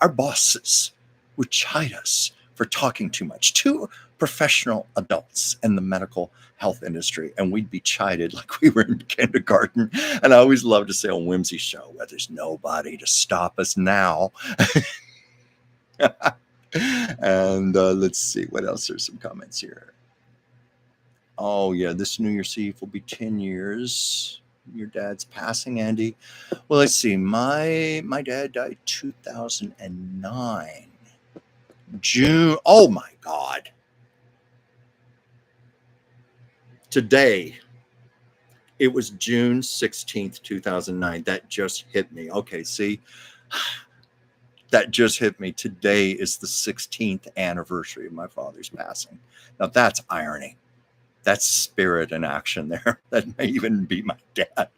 Our bosses would chide us for talking too much. Two professional adults in the medical health industry, and we'd be chided like we were in kindergarten. And I always love to say on Whimsy's show, well, there's nobody to stop us now. And let's see, what else? There's some comments here. Oh yeah, this New Year's Eve will be 10 years. Your dad's passing, Andy. Well, let's see. My dad died 2009. June. Oh my God. Today, it was June 16th, 2009. That just hit me. Okay, see, that just hit me. Today is the 16th anniversary of my father's passing. Now, that's irony. That's spirit in action there. That may even be my dad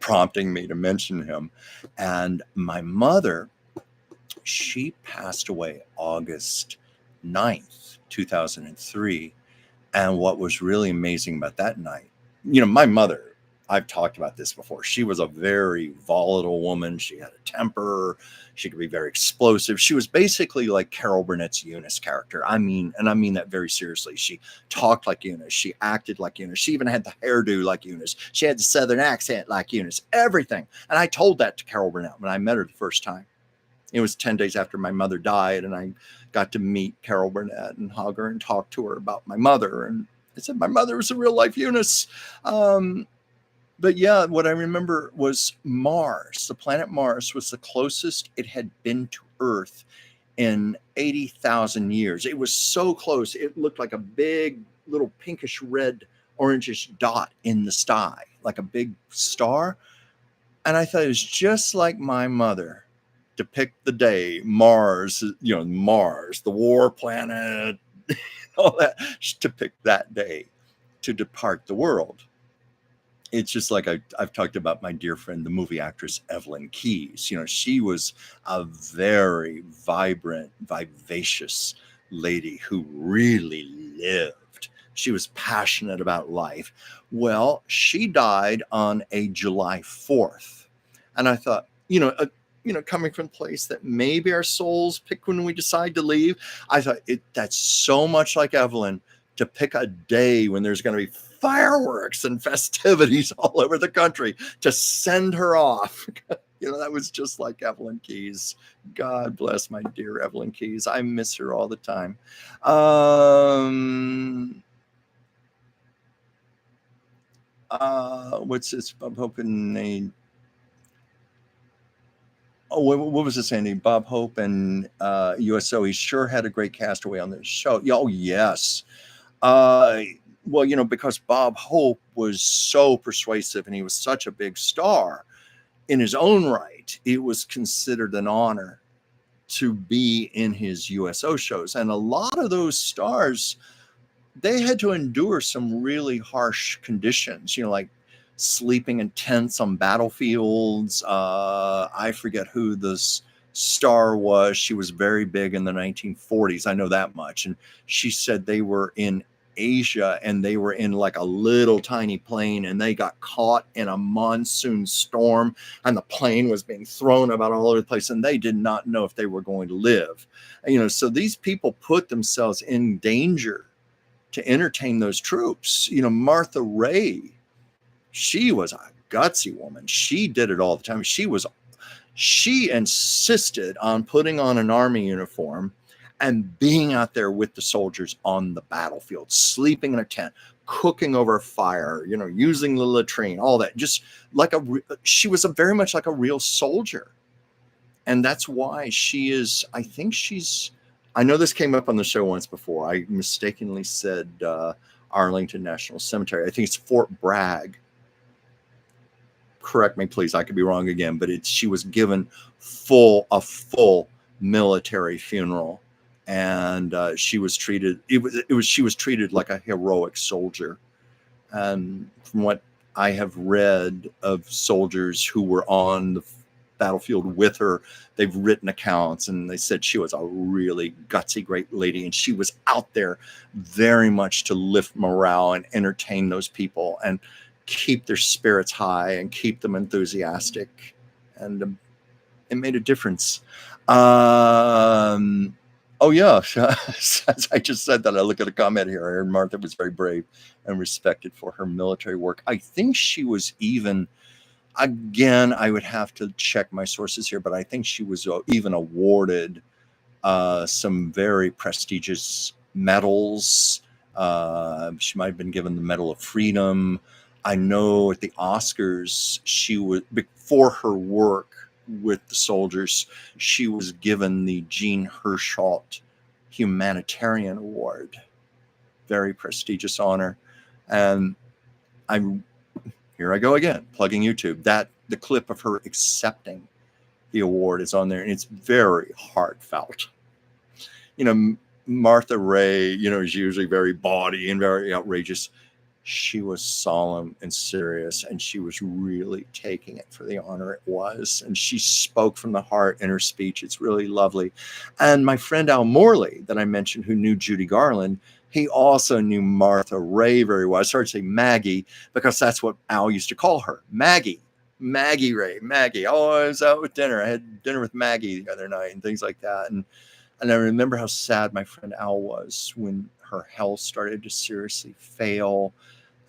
prompting me to mention him. And my mother, she passed away August 9th, 2003. And what was really amazing about that night, my mother, I've talked about this before. She was a very volatile woman. She had a temper. She could be very explosive. She was basically like Carol Burnett's Eunice character. I mean that very seriously. She talked like Eunice. She acted like Eunice. She even had the hairdo like Eunice. She had the Southern accent like Eunice. Everything. And I told that to Carol Burnett when I met her the first time. It was 10 days after my mother died, and I got to meet Carol Burnett and hug her and talk to her about my mother. And I said, my mother was a real life Eunice. But yeah, what I remember was Mars. The planet Mars was the closest it had been to Earth in 80,000 years. It was so close. It looked like a big little pinkish red, orangish dot in the sky, like a big star. And I thought it was just like my mother to pick the day, Mars, Mars, the war planet, all that, to pick that day to depart the world. It's just like I've talked about my dear friend, the movie actress Evelyn Keyes. She was a very vibrant, vivacious lady who really lived. She was passionate about life. Well, she died on a July 4th. And I thought, coming from a place that maybe our souls pick when we decide to leave, I thought that's so much like Evelyn to pick a day when there's going to be fireworks and festivities all over the country to send her off. That was just like Evelyn Keyes. God bless my dear Evelyn Keyes. I miss her all the time. What's this? I'm hoping they. Oh, what was this, Andy? Bob Hope and USO. He sure had a great castaway on this show. Oh, yes. Well, because Bob Hope was so persuasive and he was such a big star in his own right, it was considered an honor to be in his USO shows. And a lot of those stars, they had to endure some really harsh conditions, like sleeping in tents on battlefields. I forget who this star was. She was very big in the 1940s. I know that much. And she said they were in Asia and they were in like a little tiny plane and they got caught in a monsoon storm and the plane was being thrown about all over the place and they did not know if they were going to live. So these people put themselves in danger to entertain those troops. Martha Ray, she was a gutsy woman. She did it all the time. She insisted on putting on an army uniform and being out there with the soldiers on the battlefield, sleeping in a tent, cooking over a fire, using the latrine, all that. Just like she was very much like a real soldier. And that's why I know this came up on the show once before. I mistakenly said Arlington National Cemetery. I think it's Fort Bragg. Correct me, please. I could be wrong again, but she was given a full military funeral, and she was treated. She was treated like a heroic soldier. And from what I have read of soldiers who were on the battlefield with her, they've written accounts and they said she was a really gutsy, great lady. And she was out there very much to lift morale and entertain those people and keep their spirits high and keep them enthusiastic. And it made a difference. Oh, yeah. As I just said that, I look at a comment here. I heard Martha was very brave and respected for her military work. I think she was even, again, I would have to check my sources here, but I think she was even awarded some very prestigious medals. She might have been given the Medal of Freedom. I know at the Oscars, she was, for her work with the soldiers, she was given the Jean Hersholt Humanitarian Award. Very prestigious honor. And I'm here I go again, plugging YouTube. That the clip of her accepting the award is on there, and it's very heartfelt. You know, Martha Ray, you know, is usually very bawdy and very outrageous. She was solemn and serious, and she was really taking it for the honor it was. And she spoke from the heart in her speech. It's really lovely. And my friend Al Morley, that I mentioned, who knew Judy Garland, he also knew Martha Ray very well. I started to say Maggie because that's what Al used to call her, Maggie. Maggie Ray, Maggie. Oh, I was out with dinner. I had dinner with Maggie the other night and things like that. And I remember how sad my friend Al was when her health started to seriously fail.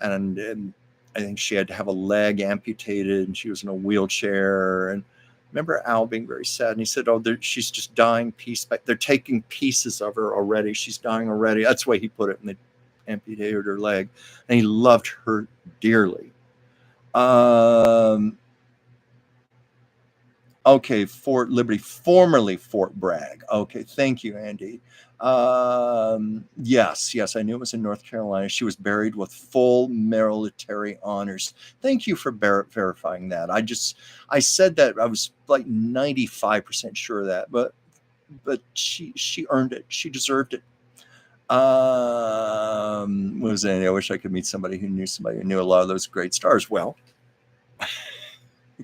And I think she had to have a leg amputated, and she was in a wheelchair. And I remember Al being very sad. And he said, "Oh, she's just dying piece by. They're taking pieces of her already. She's dying already." That's the way he put it. And they amputated her leg. And he loved her dearly. Okay, Fort Liberty, formerly Fort Bragg. Okay, thank you, Andy. Yes, I knew it was in North Carolina. She was buried with full military honors. Thank you for verifying that. I said that I was like 95% sure of that, but she earned it. She deserved it. What was that? I wish I could meet somebody who knew a lot of those great stars. Well,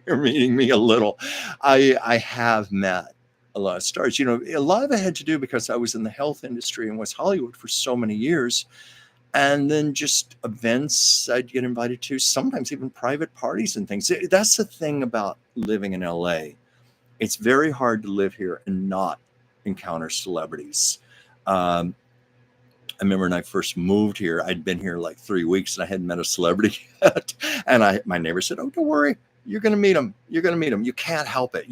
you're meeting me a little. I have met a lot of stars. You know, a lot of it had to do because I was in the health industry in West Hollywood for so many years. And then just events I'd get invited to, sometimes even private parties and things. That's the thing about living in LA. It's very hard to live here and not encounter celebrities. I remember when I first moved here, I'd been here like 3 weeks and I hadn't met a celebrity yet. And my neighbor said, "Oh, don't worry. You're going to meet them. You're going to meet them. You can't help it.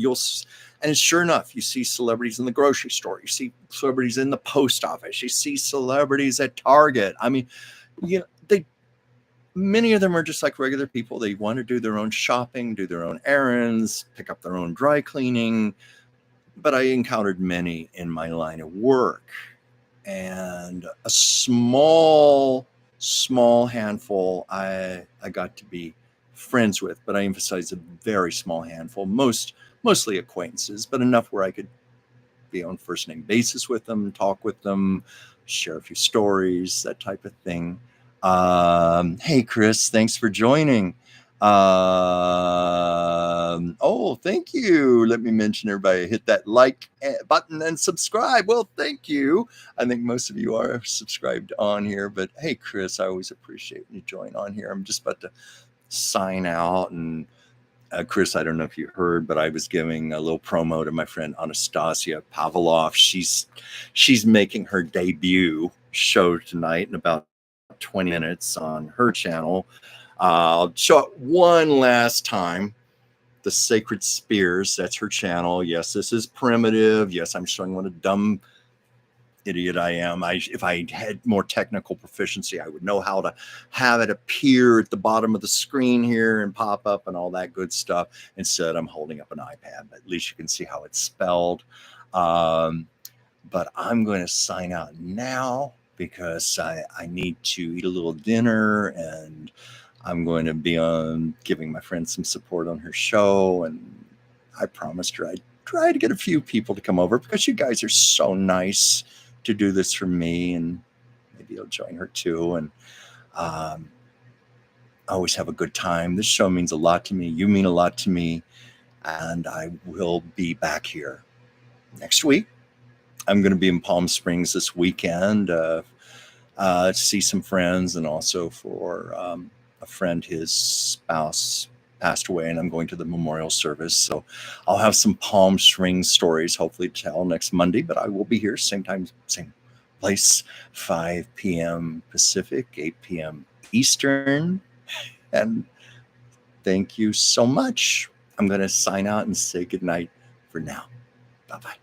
And sure enough, you see celebrities in the grocery store. You see celebrities in the post office. You see celebrities at Target. I mean, you know, many of them are just like regular people. They want to do their own shopping, do their own errands, pick up their own dry cleaning. But I encountered many in my line of work, and a small handful I got to be friends with, but I emphasize a very small handful, mostly acquaintances, but enough where I could be on first name basis with them, talk with them, share a few stories, that type of thing. Hey, Chris, thanks for joining. Oh, thank you. Let me mention everybody hit that like button and subscribe. Well, thank you. I think most of you are subscribed on here, but hey, Chris, I always appreciate you join on here. I'm just about to sign out. And Chris, I don't know if you heard, but I was giving a little promo to my friend Anastasia Pavlov. She's making her debut show tonight in about 20 minutes on her channel. I'll show it one last time. The Sacred Spears, that's her channel. Yes, this is primitive. Yes, I'm showing what a dumb idiot I am. If I had more technical proficiency, I would know how to have it appear at the bottom of the screen here and pop up and all that good stuff. Instead, I'm holding up an iPad. At least you can see how it's spelled. But I'm going to sign out now because I need to eat a little dinner, and I'm going to be on giving my friend some support on her show. And I promised her I'd try to get a few people to come over because you guys are so nice to do this for me, and maybe you'll join her too. And I always have a good time. This show means a lot to me. You mean a lot to me. And I will be back here next week. I'm going to be in Palm Springs this weekend to see some friends, and also for a friend, his spouse passed away, and I'm going to the memorial service. So I'll have some Palm Springs stories, hopefully, to tell next Monday. But I will be here same time, same place, 5 p.m. Pacific, 8 p.m. Eastern. And thank you so much. I'm going to sign out and say goodnight for now. Bye-bye.